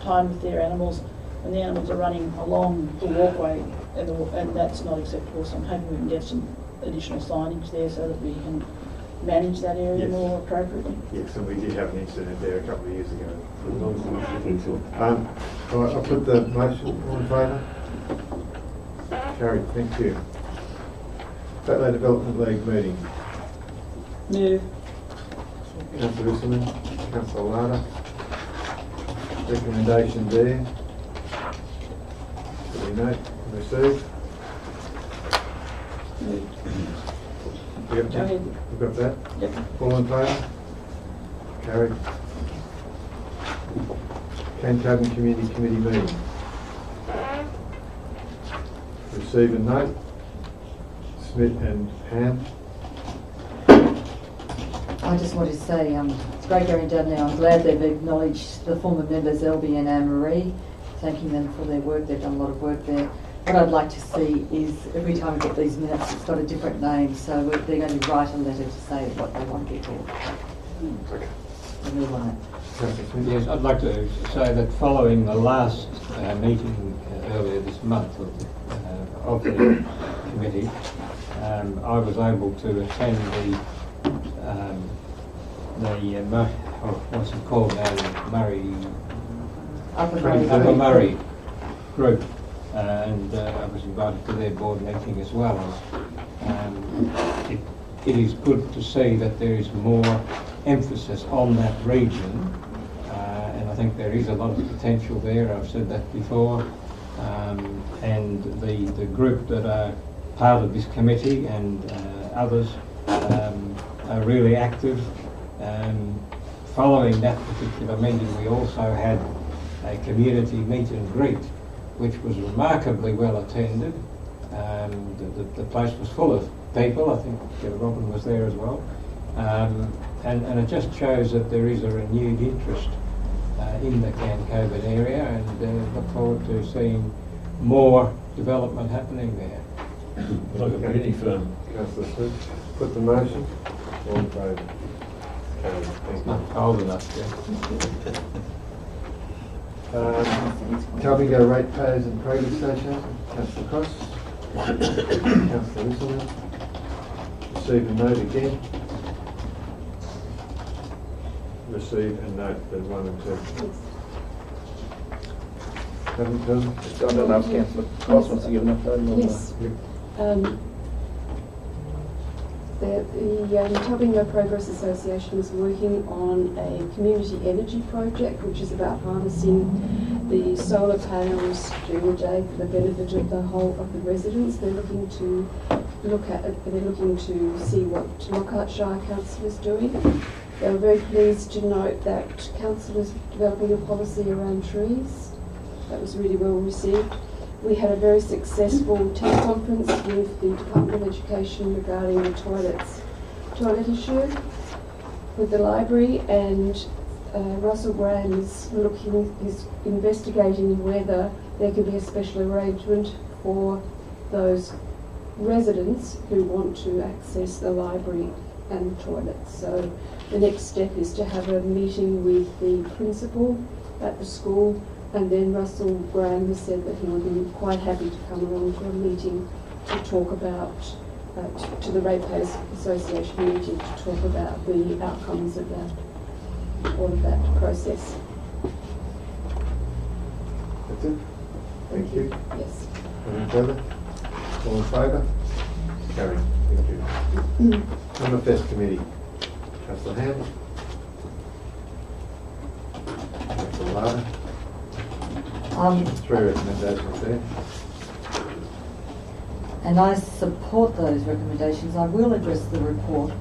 time with their animals, and the animals are running along the walkway, and that's not acceptable. So I'm hoping we can get some additional signage there so that we can manage that area more appropriately. yes, and we did have an incident there a couple of years ago. Well, All right, I'll put the motion all in favour. Carried, thank you. Batley Development League meeting. Move. Councillor Usselman, Councillor Lada. Recommendation there. Do we note? Received. Move. Yep. Go ahead. We've got that? Yep. All in favour? Carried. Cantabon Community Committee meeting. Receive and note. Smith and Ham. I just wanted to say it's great going down there. I'm glad they've acknowledged the former members, Elby and Anne-Marie, thanking them for their work. They've done a lot of work there. What I'd like to see is every time we get these minutes, it's got a different name, so they're going to write a letter to say what they want to get called. And we want it. Yes, I'd like to say that following the last meeting earlier this month of the committee, I was able to attend what's it called now, Upper Murray group, and I was invited to their board meeting as well. It is good to see that there is more emphasis on that region, and I think there is a lot of potential there. I've said that before. And the group that are part of this committee and others are really active. Following that particular meeting, we also had a community meet and greet, which was remarkably well attended. The place was full of people. I think Robin was there as well. And it just shows that there is a renewed interest in the Cancoban area, and look forward to seeing more development happening there. Like a beauty firm. Councillor Smith, put the motion. All in favour? Carried. Thank It's you. not cold enough yet. Talbingo Ratepayers and Progress Association, Councillor Cross. Councillor Whistleman. Receive and note again. Receive and note the 1 and 2. Just I don't know if Councillor Cross wants to give an update on Yes. The Talbingo Progress Association is working on a community energy project, which is about harnessing the solar panels during the day for the benefit of the whole of the residents. They're looking to see what Lockhart Shire Council is doing. They were very pleased to note that Council is developing a policy around trees. That was really well received. We had a very successful teleconference with the Department of Education regarding the toilet issue with the library, and Russell Graham is investigating whether there could be a special arrangement for those residents who want to access the library and the toilets. So the next step is to have a meeting with the principal at the school, and then Russell Graham has said that he would be quite happy to come along to a meeting to talk about, to the Ratepayers Association meeting to talk about the outcomes of that, all of that process. That's it? Thank you. Yes. Any further? All in favour? Carried. Thank you. Summerfest Committee. Councillor Ham. Councillor Lara. 3 recommendations there. And I support those recommendations. I will address the report.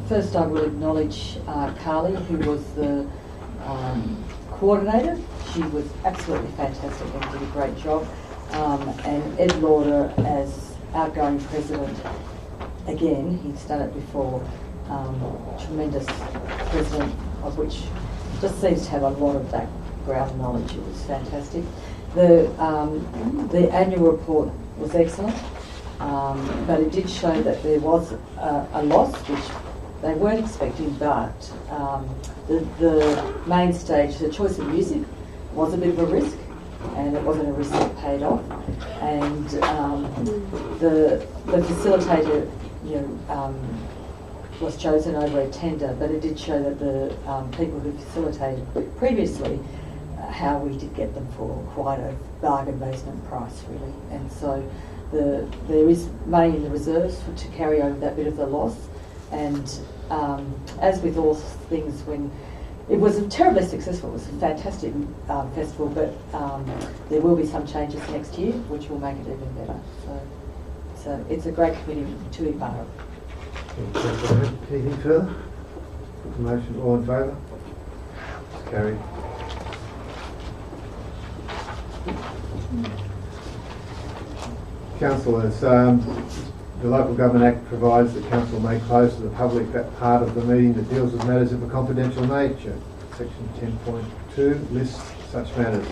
First, I will acknowledge Carly, who was the coordinator. She was absolutely fantastic and did a great job. And Ed Lauder as outgoing president, again, he's done it before, tremendous president, of which just seems to have a lot of background knowledge. It was fantastic. The annual report was excellent, but it did show that there was a loss, which they weren't expecting, but the main stage, the choice of music, was a bit of a risk, and it wasn't a risk that paid off. And the facilitator, was chosen over a tender, but it did show that the people who facilitated previously, how we did get them for quite a bargain basement price, really. And so there is money in the reserves to carry over that bit of the loss. And as with all things, when it was terribly successful, it was a fantastic festival, but there will be some changes next year which will make it even better. So it's a great committee to be part of. Anything further? Put the motion. All in favour? Carried. Councillors, the Local Government Act provides that Council may close to the public that part of the meeting that deals with matters of a confidential nature. Section 10.2 lists such matters.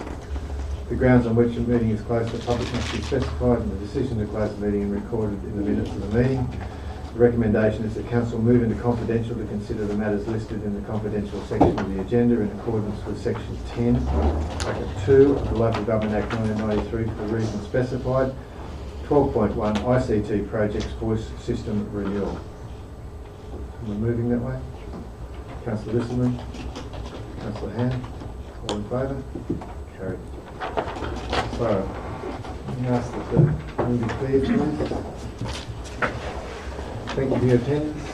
The grounds on which a meeting is closed to the public must be specified in the decision to close the meeting and recorded in the minutes of the meeting. The recommendation is that Council move into confidential to consider the matters listed in the confidential section of the agenda in accordance with Section 10, Bracket 2 of the Local Government Act 1993 for the reasons specified. 12.1 ICT projects voice system renewal. Am I moving that way? Councillor Whistleman, Councillor Hand, all in favour? Carried. So, let me ask that the room be cleared, please. Thank you for your attendance.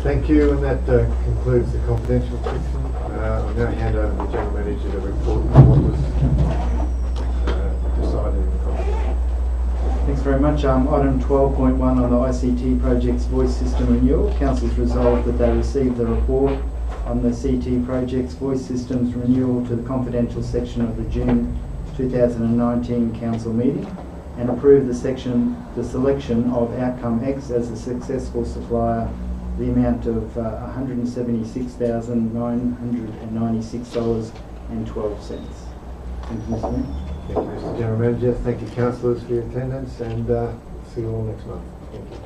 Thank you, and that concludes the confidential section. I'll now hand over to the General Manager to report on what was decided in the confidential. Thanks very much. Item 12.1 on the ICT project's voice system renewal. Council's resolved that they receive the report on the CT project's voice systems renewal to the confidential section of the June 2019 council meeting and approve the selection of Outcome X as the successful supplier, the amount of $176,996.12. Thank you, Mr. Mayor. Thank you, Mr. General Manager. Thank you, councillors, for your attendance, and see you all next month. Thank you.